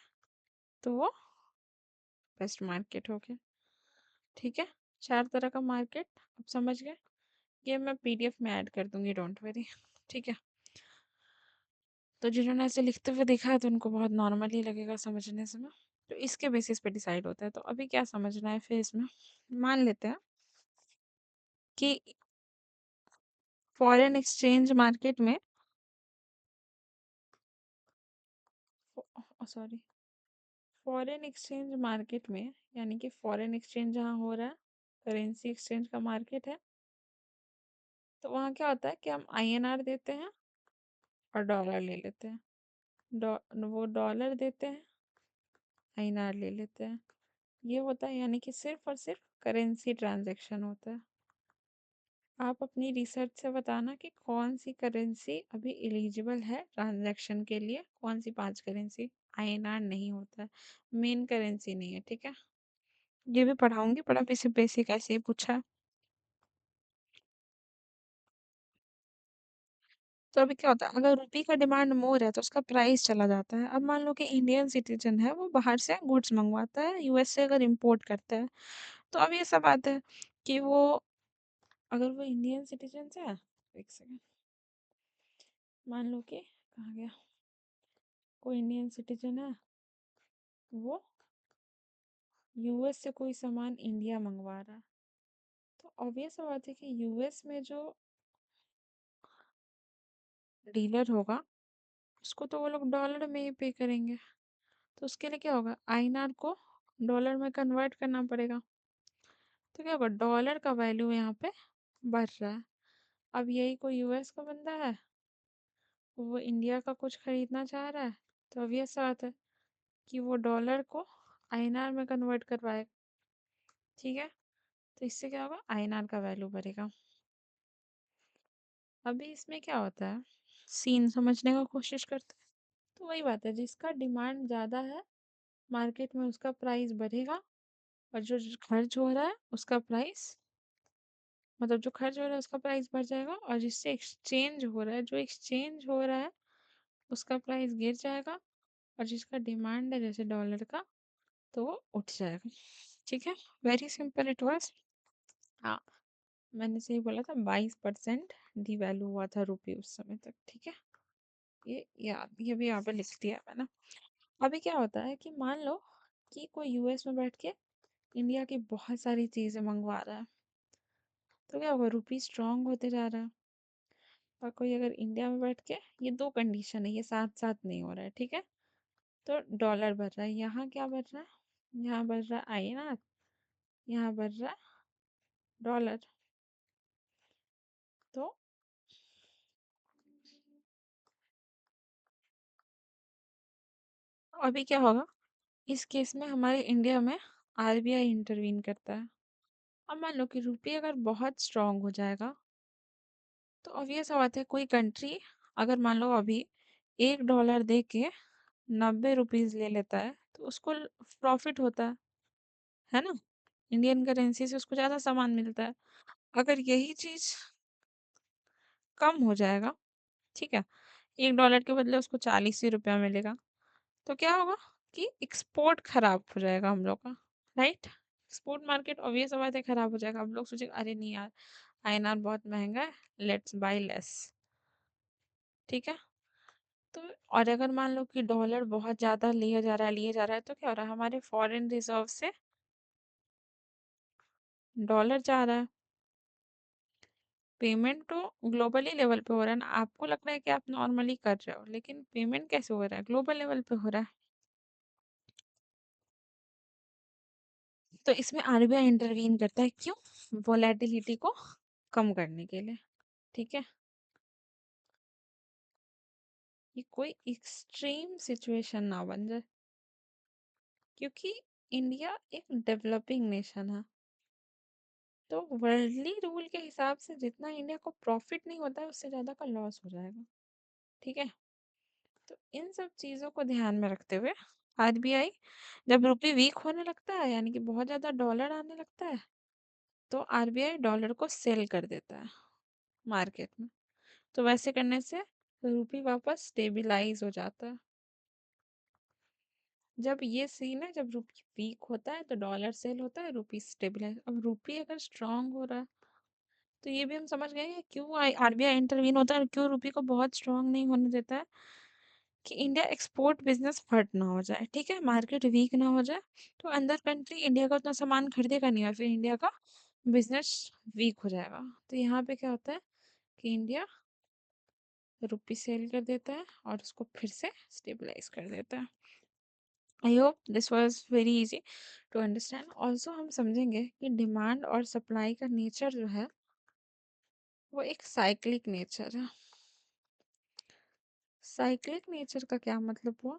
तो वो बेस्ट मार्केट हो गया। ठीक है, 4 तरह का मार्केट अब समझ गए। ये मैं पीडीएफ में ऐड कर दूंगी, डोंट वरी। ठीक है, तो जिन्होंने ऐसे लिखते हुए देखा है तो उनको बहुत नॉर्मल ही लगेगा समझने से में। तो इसके बेसिस पे डिसाइड होता है। तो अभी क्या समझना है फिर इसमें, मान लेते हैं कि फॉरेन एक्सचेंज मार्केट में, सॉरी, फॉरेन एक्सचेंज मार्केट में, यानी कि फॉरेन एक्सचेंज जहाँ हो रहा है, करेंसी एक्सचेंज का मार्केट है, तो वहाँ क्या होता है कि हम आईएनआर देते हैं और डॉलर ले लेते हैं। वो डॉलर देते हैं, आईएनआर ले लेते हैं। ये होता है, यानी कि सिर्फ और सिर्फ करेंसी ट्रांजैक्शन होता है। आप अपनी रिसर्च से बताना कि कौन सी करेंसी अभी एलिजिबल है ट्रांजैक्शन के लिए, कौन सी 5 करेंसी। आईएनआर नहीं होता है, मेन करेंसी नहीं है। ठीक है, ये भी पढ़ाऊंगी, बड़ा बेसिक बेसिक ऐसे ही पूछा है। तो अभी क्या होता है, अगर रुपी का डिमांड मोर है तो उसका प्राइस चला जाता है। अब मान लो कि इंडियन सिटीजन है, वो बाहर से गुड्स मंगवाता है, यूएस से अगर इंपोर्ट करता है, तो अब ये सब बात है कि वो, अगर वो इंडियन सिटीजन है, एक सेकेंड, मान लो कि कहाँ गया, कोई इंडियन सिटीजन है, वो यूएस से कोई सामान इंडिया मंगवा रहा है, तो ऑब्वियस बात है कि यूएस में जो डीलर होगा, उसको तो वो लोग डॉलर में ही पे करेंगे। तो उसके लिए क्या होगा, आईएनआर को डॉलर में कन्वर्ट करना पड़ेगा। तो क्या होगा, डॉलर का वैल्यू यहाँ पे बढ़ रहा है। अब यही कोई यूएस का बंदा है, वो इंडिया का कुछ खरीदना चाह रहा है, तो अब ये बात है कि वो डॉलर को आईएनआर में कन्वर्ट करवाएगा। ठीक है, तो इससे क्या होगा, आईएनआर का वैल्यू बढ़ेगा। अभी इसमें क्या होता है, सीन समझने का कोशिश करते हैं। तो वही बात है, जिसका डिमांड ज़्यादा है मार्केट में, उसका प्राइस बढ़ेगा, और जो खर्च हो रहा है उसका प्राइस, मतलब जो खर्च हो रहा है उसका प्राइस बढ़ जाएगा, और जिससे एक्सचेंज हो रहा है, जो एक्सचेंज हो रहा है उसका प्राइस गिर जाएगा, और जिसका डिमांड है जैसे डॉलर का, तो वो उठ जाएगा। ठीक है, वेरी सिंपल इट वाज। हाँ, मैंने सही बोला था, 22% डिवैल्यू हुआ था रुपये उस समय तक। ठीक है, ये याद, ये भी यहाँ पे लिख दिया है मैंने। अभी क्या होता है कि मान लो कि कोई यूएस में बैठ के इंडिया की बहुत सारी चीज़ें मंगवा रहा है, तो क्या होगा, रुपी स्ट्रांग होते जा रहा है। और कोई अगर इंडिया में बैठ के, ये दो कंडीशन है, ये साथ साथ नहीं हो रहा है। ठीक है, तो डॉलर बढ़ रहा है, यहाँ क्या बढ़ रहा है, यहाँ बढ़ रहा है आईएनआर, यहाँ बढ़ रहा है डॉलर। तो अभी क्या होगा, इस केस में हमारे इंडिया में आरबीआई इंटरवीन करता है। अब मान लो कि रुपये अगर बहुत स्ट्रांग हो जाएगा, तो ऑब्वियस बात है, कोई कंट्री अगर मान लो अभी $1 दे के 90 रुपीज ले लेता है, तो उसको प्रॉफिट होता है ना, इंडियन करेंसी से उसको ज़्यादा सामान मिलता है। अगर यही चीज़ कम हो जाएगा, ठीक है, $1 के बदले उसको 40 ही रुपया मिलेगा, तो क्या होगा कि एक्सपोर्ट खराब हो जाएगा हम लोग का, राइट। एक्सपोर्ट मार्केट ऑब्वियस बात है खराब हो जाएगा। अब लोग सोचेंगे अरे नहीं यार, आईएनआर बहुत महंगा है, लेट्स बाय लेस। ठीक है, तो और अगर मान लो कि डॉलर बहुत ज़्यादा लिया जा रहा है, तो क्या हो रहा है, हमारे फॉरेन रिजर्व से डॉलर जा रहा है। पेमेंट तो ग्लोबली लेवल पे हो रहा है ना, आपको लग रहा है कि आप नॉर्मली कर रहे हो, लेकिन पेमेंट कैसे हो रहा है, ग्लोबल लेवल पे हो रहा है। तो इसमें आरबीआई इंटरवीन करता है, क्यों, वोलेटिलिटी को कम करने के लिए। ठीक है, ये कोई एक्सट्रीम सिचुएशन ना बन जाए, क्योंकि इंडिया एक डेवलपिंग नेशन है। तो वर्ल्डली रूल के हिसाब से जितना इंडिया को प्रॉफिट नहीं होता है, उससे ज़्यादा का लॉस हो जाएगा। ठीक है, तो इन सब चीज़ों को ध्यान में रखते हुए आरबीआई जब रुपये वीक होने लगता है यानी कि बहुत ज़्यादा डॉलर आने लगता है तो आरबीआई डॉलर को सेल कर देता है मार्केट में। तो वैसे करने से रुपये वापस स्टेबलाइज हो जाता है। जब ये सीन है, जब रुपये वीक होता है तो डॉलर सेल होता है, रुपये स्टेबलाइज। अब रुपये अगर स्ट्रांग हो रहा है तो ये भी हम समझ गए कि क्यों आरबीआई इंटरवीन होता है और क्यों रुपये को बहुत स्ट्रांग नहीं होने देता है, कि इंडिया एक्सपोर्ट बिजनेस फट ना हो जाए। ठीक है, मार्केट वीक ना हो जाए तो अंदर कंट्री इंडिया का उतना सामान खरीदेगा नहीं और फिर इंडिया का बिजनेस वीक हो जाएगा। तो यहाँ पे क्या होता है कि इंडिया रुपये सेल कर देता है और उसको फिर से स्टेबलाइज कर देता है। I hope this was very easy to understand. Also हम समझेंगे कि डिमांड और सप्लाई का नेचर जो है वो एक साइक्लिक नेचर है। साइक्लिक नेचर का क्या मतलब हुआ?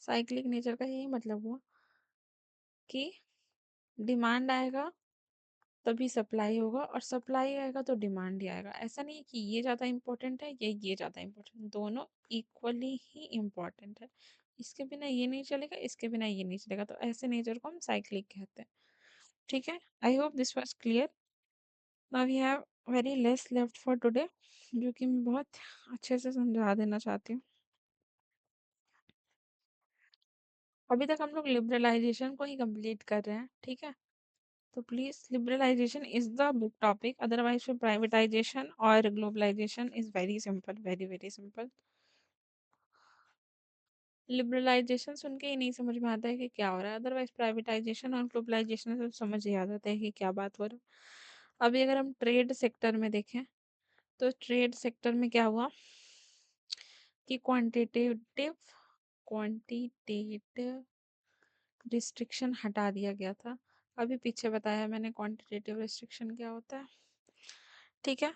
साइक्लिक नेचर का यही मतलब हुआ कि डिमांड आएगा तभी सप्लाई होगा और सप्लाई आएगा तो डिमांड ही आएगा। ऐसा नहीं है कि ये ज़्यादा इम्पोर्टेंट है या ये ज़्यादा इम्पोर्टेंट, दोनों इक्वली ही इम्पोर्टेंट है। इसके बिना ये नहीं चलेगा, इसके बिना ये नहीं चलेगा, तो ऐसे नेचर को हम साइक्लिक कहते हैं। ठीक है, I hope this was clear. Now we have very less left for today, जो कि मैं बहुत अच्छे से समझा देना चाहती हूँ। अभी तक हम लोग लिबरलाइजेशन को ही कंप्लीट कर रहे हैं। ठीक है, तो please liberalisation is the big topic, otherwise फिर प्राइवेटाइजेशन और globalisation is very simple, very very simple. Liberalisation सुन के ही नहीं समझ में आता है कि क्या हो रहा है, अदरवाइज प्राइवेटाइजेशन और ग्लोबलाइजेशन से समझ ही आ जाता है कि क्या बात हो रहा है। अभी अगर हम ट्रेड सेक्टर में देखें तो ट्रेड सेक्टर में क्या हुआ कि क्वांटिटेटिव क्वांटिटेटिव रिस्ट्रिक्शन हटा दिया गया था। अभी पीछे बताया मैंने क्वांटिटेटिव रिस्ट्रिक्शन क्या होता है। ठीक है,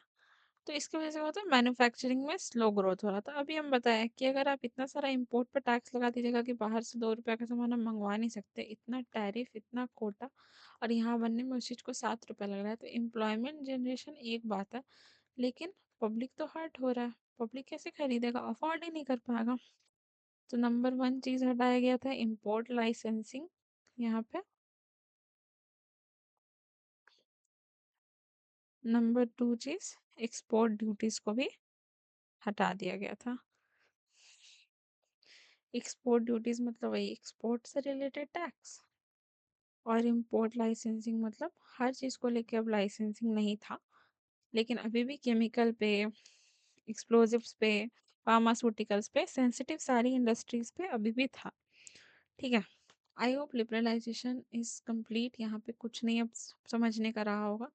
तो इसकी वजह से क्या होता है, मैन्युफैक्चरिंग में स्लो ग्रोथ हो रहा था। अभी हम बताया कि अगर आप इतना सारा इंपोर्ट पर टैक्स लगा दीजिएगा कि बाहर से 2 रुपया का सामान हम मंगवा नहीं सकते, इतना टैरिफ, इतना कोटा, और यहाँ बनने में उस चीज़ को 7 रुपया लग रहा है, तो एम्प्लॉयमेंट जनरेशन एक बात है, लेकिन पब्लिक तो हर्ट हो रहा है। पब्लिक कैसे खरीदेगा, अफोर्ड ही नहीं कर पाएगा। तो नंबर 1 चीज़ हटाया गया था इम्पोर्ट लाइसेंसिंग यहाँ पे। नंबर 2 चीज़ एक्सपोर्ट ड्यूटीज़ को भी हटा दिया गया था। एक्सपोर्ट ड्यूटीज़ मतलब वही एक्सपोर्ट से रिलेटेड टैक्स, और इम्पोर्ट लाइसेंसिंग मतलब हर चीज़ को लेके अब लाइसेंसिंग नहीं था, लेकिन अभी भी केमिकल पे, एक्सप्लोजिव्स पे, फार्मास्यूटिकल्स पे, सेंसिटिव सारी इंडस्ट्रीज पे अभी भी था। ठीक है, I hope liberalisation is complete. यहाँ पे कुछ नहीं अब समझने का रहा होगा,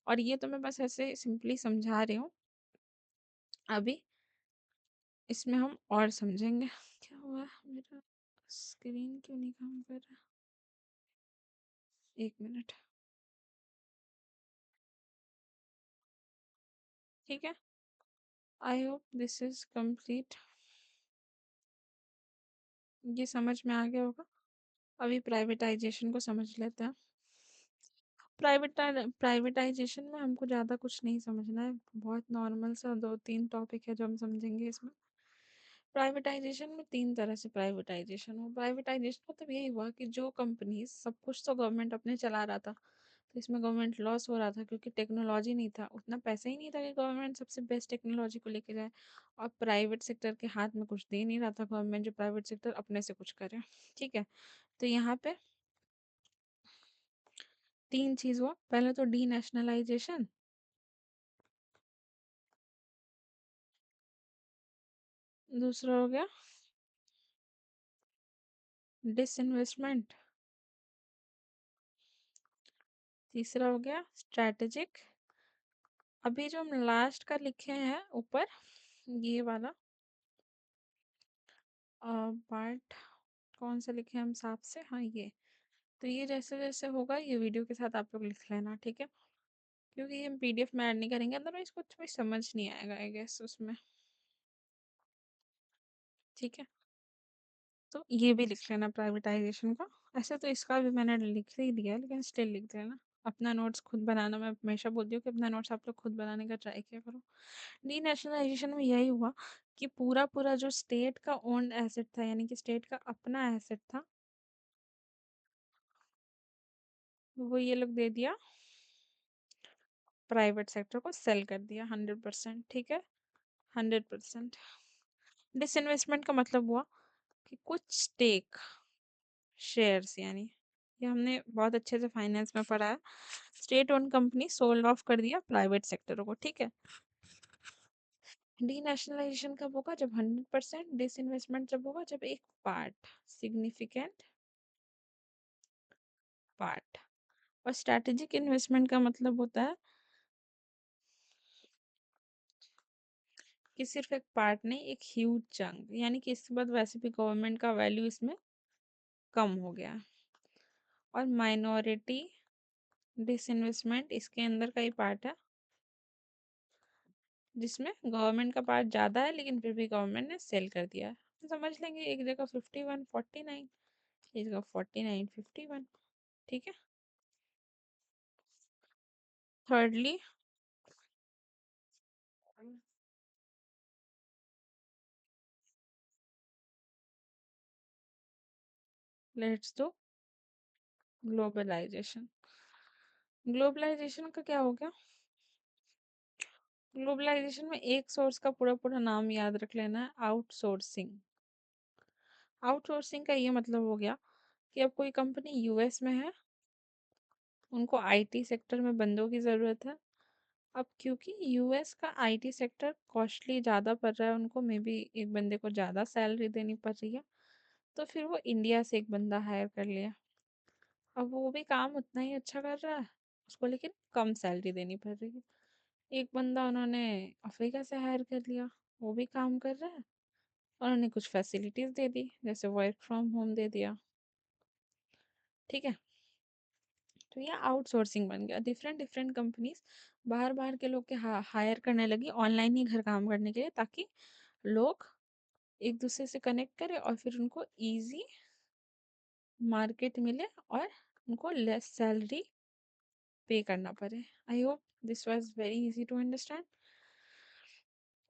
और ये तो मैं बस ऐसे सिंपली समझा रही हूँ। अभी इसमें हम और समझेंगे। क्या हुआ, मेरा स्क्रीन क्यों नहीं काम कर रहा? 1 मिनट। ठीक है, I hope this is complete. ये समझ में आ गया होगा। अभी प्राइवेटाइजेशन को समझ लेते हैं। प्राइवेटाइजेशन में हमको ज़्यादा कुछ नहीं समझना है, बहुत नॉर्मल सा 2-3 टॉपिक है जो हम समझेंगे इसमें। प्राइवेटाइजेशन में 3 तरह से प्राइवेटाइजेशन हुआ। प्राइवेटाइजेशन मतलब यही हुआ कि जो कंपनीज, सब कुछ तो गवर्नमेंट अपने चला रहा था, तो इसमें गवर्नमेंट लॉस हो रहा था क्योंकि टेक्नोलॉजी नहीं था, उतना पैसा ही नहीं था कि गवर्नमेंट सबसे बेस्ट टेक्नोलॉजी को लेके जाए, और प्राइवेट सेक्टर के हाथ में कुछ दे नहीं रहा था गवर्नमेंट जो प्राइवेट सेक्टर अपने से कुछ करे। ठीक है, तो यहाँ पे 3 चीज़ हुआ। पहले तो डी नेशनलाइजेशन, दूसरा हो गया डिसइन्वेस्टमेंट, तीसरा हो गया स्ट्रैटेजिक। अभी जो हम लास्ट का लिखे हैं ऊपर, ये वाला पार्ट कौन सा लिखे हम साफ से, हाँ ये। तो ये जैसे जैसे होगा ये वीडियो के साथ आप लोग लिख लेना, ठीक है, क्योंकि ये हम पीडीएफ में ऐड नहीं करेंगे, अदरवाइज कुछ भी समझ नहीं आएगा आई गेस उसमें। ठीक है, तो ये भी लिख लेना प्राइवेटाइजेशन का। ऐसे तो इसका भी मैंने लिख ही दिया है, लेकिन स्टिल लिख देना। अपना नोट्स खुद बनाना, मैं हमेशा बोलती हूँ कि अपना नोट्स आप लोग खुद बनाने का ट्राई किया करो। डी नेशनलाइजेशन में यही हुआ कि पूरा पूरा जो स्टेट का ओन्ड एसेट था, यानी कि स्टेट का अपना एसेट था, वो ये लोग दे दिया, प्राइवेट सेक्टर को सेल कर दिया 100%। ठीक है, 100%। डिसइन्वेस्टमेंट का मतलब हुआ कि कुछ स्टेक, शेयर्स, यानी ये हमने बहुत अच्छे से फाइनेंस में पढ़ा है, state own company sold off कर दिया प्राइवेट सेक्टर को। ठीक है, डीनेशनलाइजेशन कब होगा? जब 100%। डिसइन्वेस्टमेंट जब होगा जब एक पार्ट, सिग्निफिकेंट पार्ट। और स्ट्रैटेजिक इन्वेस्टमेंट का मतलब होता है कि सिर्फ एक पार्ट नहीं, एक ह्यूज चंक, यानी कि इसके बाद वैसे भी गवर्नमेंट का वैल्यू इसमें कम हो गया। और माइनॉरिटी डिसइन्वेस्टमेंट इसके अंदर का ही पार्ट है, जिसमें गवर्नमेंट का पार्ट ज़्यादा है लेकिन फिर भी गवर्नमेंट ने सेल कर दिया है। तो समझ लेंगे एक जगह 51 49, एक जगह 49 51। ठीक है। थर्डली, लेट्स दो ग्लोबलाइजेशन। ग्लोबलाइजेशन का क्या हो गया? ग्लोबलाइजेशन में एक सोर्स का पूरा पूरा नाम याद रख लेना है, आउटसोर्सिंग। आउटसोर्सिंग का ये मतलब हो गया कि अब कोई कंपनी यूएस में है, उनको आईटी सेक्टर में बंदों की ज़रूरत है। अब क्योंकि यूएस का आईटी सेक्टर कॉस्टली ज़्यादा पड़ रहा है उनको, मे बी एक बंदे को ज़्यादा सैलरी देनी पड़ रही है, तो फिर वो इंडिया से एक बंदा हायर कर लिया। अब वो भी काम उतना ही अच्छा कर रहा है, उसको लेकिन कम सैलरी देनी पड़ रही है। एक बंदा उन्होंने अफ्रीका से हायर कर लिया, वो भी काम कर रहा है, उन्होंने कुछ फैसिलिटीज़ दे दी, जैसे वर्क फ्रॉम होम दे दिया। ठीक है, तो ये आउटसोर्सिंग बन गया। डिफरेंट डिफरेंट कंपनीज बाहर बाहर के लोग के हायर करने लगी ऑनलाइन ही घर काम करने के लिए, ताकि लोग एक दूसरे से कनेक्ट करें और फिर उनको इजी मार्केट मिले और उनको लेस सैलरी पे करना पड़े। I hope this was very easy to understand.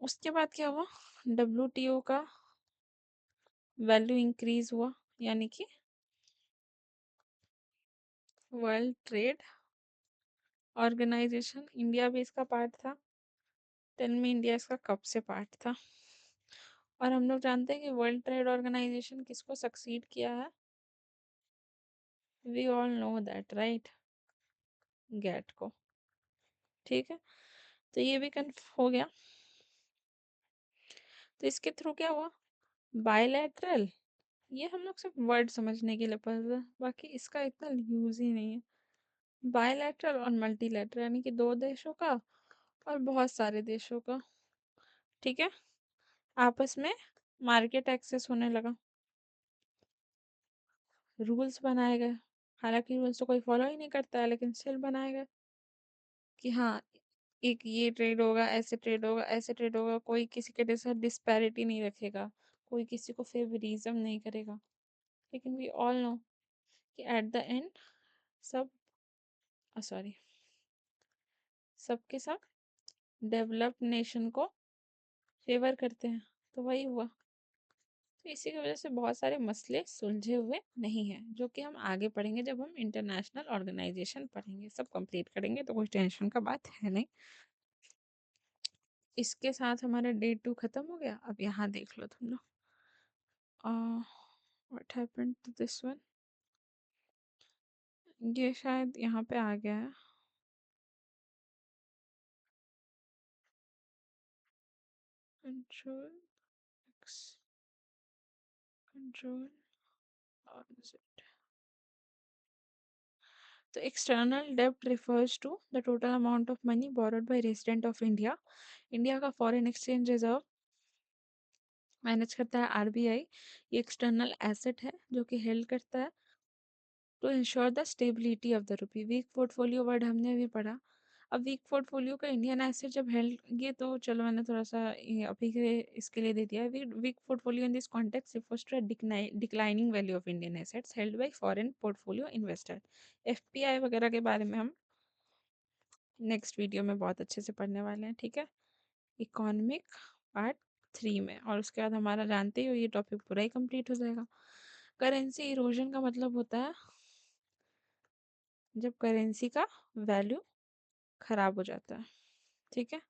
उसके बाद क्या हुआ? डब्ल्यूटीओ का वैल्यू इंक्रीज हुआ, यानी कि वर्ल्ड ट्रेड ऑर्गेनाइजेशन। इंडिया भी इसका पार्ट था। टेल मी, इंडिया इसका कब से पार्ट था? और हम लोग जानते हैं कि वर्ल्ड ट्रेड ऑर्गेनाइजेशन किसको सक्सीड किया है? We all know that, right? GATT को। ठीक है, तो ये भी कन्फ हो गया। तो इसके थ्रू क्या हुआ? बायलैटरल, ये हम लोग सिर्फ वर्ड समझने के लिए पढ़ रहे हैं, बाकी इसका इतना यूज ही नहीं है। बायलैटरल और मल्टीलैटरल, यानी कि दो देशों का और बहुत सारे देशों का। ठीक है, आपस में मार्केट एक्सेस होने लगा, रूल्स बनाए गए। हालांकि रूल्स तो कोई फॉलो ही नहीं करता है, लेकिन स्टिल बनाए गए कि हाँ, एक ये ट्रेड होगा, ऐसे ट्रेड होगा, ऐसे ट्रेड होगा, कोई किसी के साथ डिस्पैरिटी नहीं रखेगा, कोई किसी को फेवरिज्म नहीं करेगा। लेकिन वी ऑल नो कि एट द एंड सब, सॉरी, सबके सब डेवलप्ड नेशन को फेवर करते हैं। तो वही हुआ। तो इसी की वजह से बहुत सारे मसले सुलझे हुए नहीं हैं, जो कि हम आगे पढ़ेंगे जब हम इंटरनेशनल ऑर्गेनाइजेशन पढ़ेंगे, सब कंप्लीट करेंगे, तो कोई टेंशन का बात है नहीं। इसके साथ हमारा डे 2 खत्म हो गया। अब यहाँ देख लो तुम लोग, what happened to this one, ये शायद यहाँ पे आ गया है। कंट्रोल एक्स, कंट्रोल, तो एक्सटर्नल डेब्ट refers to the total amount of money borrowed by resident of India. India का फॉरेन एक्सचेंज रिजर्व मैनेज करता है आरबीआई। ये एक्सटर्नल एसेट है जो कि हेल्ड करता है to ensure the stability of the rupee. Weak portfolio word हमने अभी पढ़ा। अब वीक पोर्टफोलियो का इंडियन एसेट जब हेल्ड, ये तो चलो मैंने थोड़ा सा ये अभी के इसके लिए दे दिया है। Weak portfolio in this context refers to declining value of Indian assets held by foreign portfolio investor. FPI वगैरह के बारे में हम नेक्स्ट वीडियो में बहुत अच्छे से पढ़ने वाले हैं। ठीक है, इकोनॉमिक पार्ट 3 में, और उसके बाद हमारा जानते ही हो ये टॉपिक पूरा ही कंप्लीट हो जाएगा। करेंसी इरोजन का मतलब होता है जब करेंसी का वैल्यू खराब हो जाता है। ठीक है,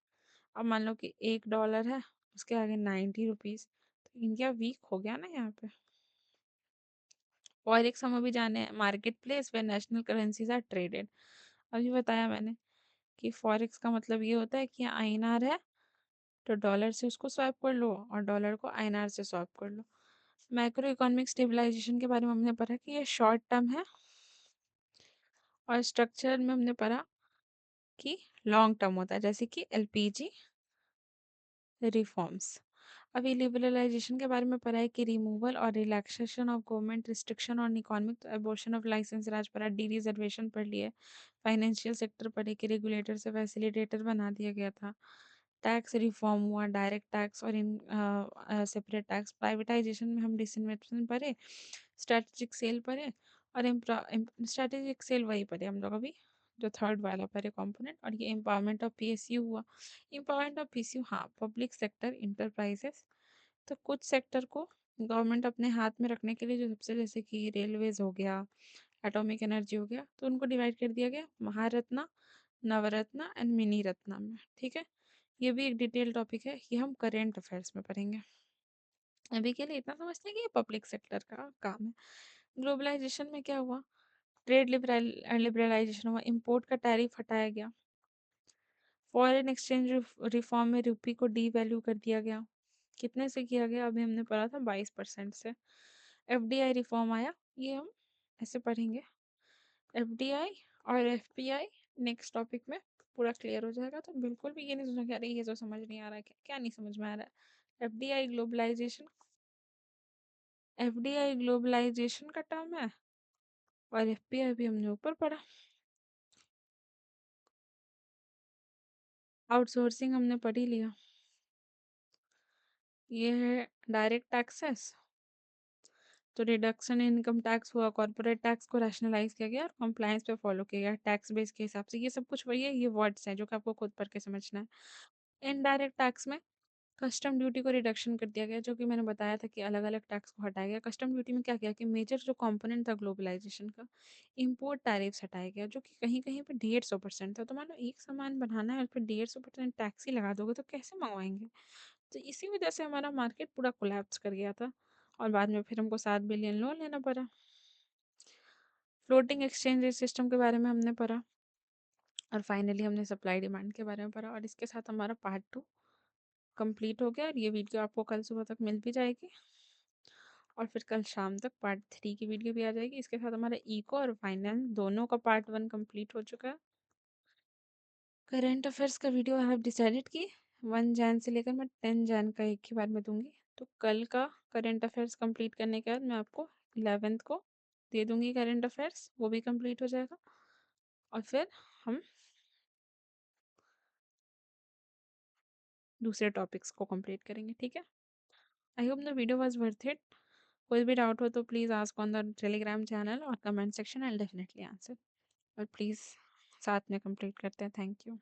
अब मान लो कि $1 है, उसके आगे 90 रुपीज, तो इंडिया वीक हो गया ना यहाँ पे। फॉरेक्स हम अभी जाने marketplace where national currencies are traded. अभी बताया मैंने कि फॉरेक्स का मतलब ये होता है कि आईएनआर है तो डॉलर से उसको स्वैप कर लो और डॉलर को आईएनआर से स्वैप कर लो। मैक्रो इकोनॉमिक स्टेबलाइजेशन के बारे में हमने पढ़ा कि ये शॉर्ट टर्म है, और स्ट्रक्चर में हमने पढ़ा कि लॉन्ग टर्म होता है, जैसे कि एलपीजी रिफॉर्म्स। अभी लिबरलाइजेशन के बारे में पढ़ा है कि रिमूवल और relaxation of government restriction on economic abortion of licence raj पढ़ा, डी रिजर्वेशन पढ़ लिए, फाइनेंशियल सेक्टर पढ़े कि रेगुलेटर से फैसिलिटेटर बना दिया गया था, टैक्स रिफॉर्म हुआ, डायरेक्ट टैक्स और इन सेपरेट टैक्स, प्राइवेटाइजेशन में हम डिसइन्वेस्टमेंट पढ़े, स्ट्रेटेजिक सेल पढ़े, और स्ट्रेटेजिक सेल वही पढ़े हम लोग अभी जो थर्ड वाला पढ़े कंपोनेंट, और ये एम्पावरमेंट ऑफ पीएसयू हुआ। एम्पावरमेंट ऑफ पीएसयू, हाँ, पब्लिक सेक्टर इंटरप्राइजेस, तो कुछ सेक्टर को गवर्नमेंट अपने हाथ में रखने के लिए जो सबसे, जैसे कि रेलवेज हो गया, एटॉमिक एनर्जी हो गया, तो उनको डिवाइड कर दिया गया महारत्ना, नवरत्ना एंड मिनी रत्ना में। ठीक है, ये भी एक डिटेल टॉपिक है, ये हम करेंट अफेयर्स में पढ़ेंगे। अभी के लिए इतना समझते हैं कि ये पब्लिक सेक्टर का काम है। ग्लोबलाइजेशन में क्या हुआ, ट्रेड लिबरलाइजेशन हुआ, इंपोर्ट का टैरिफ हटाया गया, फॉरेन एक्सचेंज रिफॉर्म में रुपी को डी वैल्यू कर दिया गया। कितने से किया गया, अभी हमने पढ़ा था 22% से। एफडीआई रिफॉर्म आया, ये हम ऐसे पढ़ेंगे, एफडीआई और एफपीआई नेक्स्ट टॉपिक में पूरा क्लियर हो जाएगा। तो बिल्कुल भी ये नहीं सोचना कि अरे ये तो समझ नहीं आ रहा है, क्या क्या नहीं समझ में आ रहा है। एफडीआई ग्लोबलाइजेशन, एफडीआई ग्लोबलाइजेशन का टर्म है, और एफपीआई भी हमने ऊपर पढ़ा। आउटसोर्सिंग हमने पढ़ ही लिया। ये है डायरेक्ट टैक्सेस, तो रिडक्शन इन इनकम टैक्स हुआ, कॉर्पोरेट टैक्स को रैशनलाइज किया गया और कंप्लायंस पे फॉलो किया गया टैक्स बेस के हिसाब से। ये सब कुछ वही है, ये वर्ड्स हैं जो कि आपको खुद पढ़ के समझना है। इनडायरेक्ट टैक्स में कस्टम ड्यूटी को रिडक्शन कर दिया गया, जो कि मैंने बताया था कि अलग अलग टैक्स को हटाया गया। कस्टम ड्यूटी में क्या किया कि मेजर जो कंपोनेंट था ग्लोबलाइजेशन का, इंपोर्ट टैरिफ्स हटाया गया, जो कि कहीं कहीं पे 150% था। तो मान लो एक सामान बनाना है और फिर 150% टैक्स ही लगा दोगे तो कैसे मंगवाएंगे। तो इसी वजह से हमारा मार्केट पूरा कोलैप्स कर गया था, और बाद में फिर हमको 7 बिलियन लोन लेना पड़ा। फ्लोटिंग एक्सचेंज सिस्टम के बारे में हमने पढ़ा, और फाइनली हमने सप्लाई डिमांड के बारे में पढ़ा। और इसके साथ हमारा पार्ट 2 कंप्लीट हो गया, और ये वीडियो आपको कल सुबह तक मिल भी जाएगी, और फिर कल शाम तक पार्ट 3 की वीडियो भी आ जाएगी। इसके साथ हमारा इको और फाइनेंस दोनों का पार्ट 1 कंप्लीट हो चुका है। करंट अफेयर्स का वीडियो आई हैव डिसाइडेड कि 1 जैन से लेकर मैं 10 जैन का एक ही बार में दूंगी। तो कल का करंट अफेयर्स कंप्लीट करने के बाद मैं आपको 11th को दे दूंगी करंट अफेयर्स, वो भी कंप्लीट हो जाएगा, और फिर हम दूसरे टॉपिक्स को कंप्लीट करेंगे। ठीक है, I hope the video was worth it. कोई भी डाउट हो तो please ask on the Telegram channel और comment section, I definitely answer. और प्लीज़ साथ में कंप्लीट करते हैं। Thank you.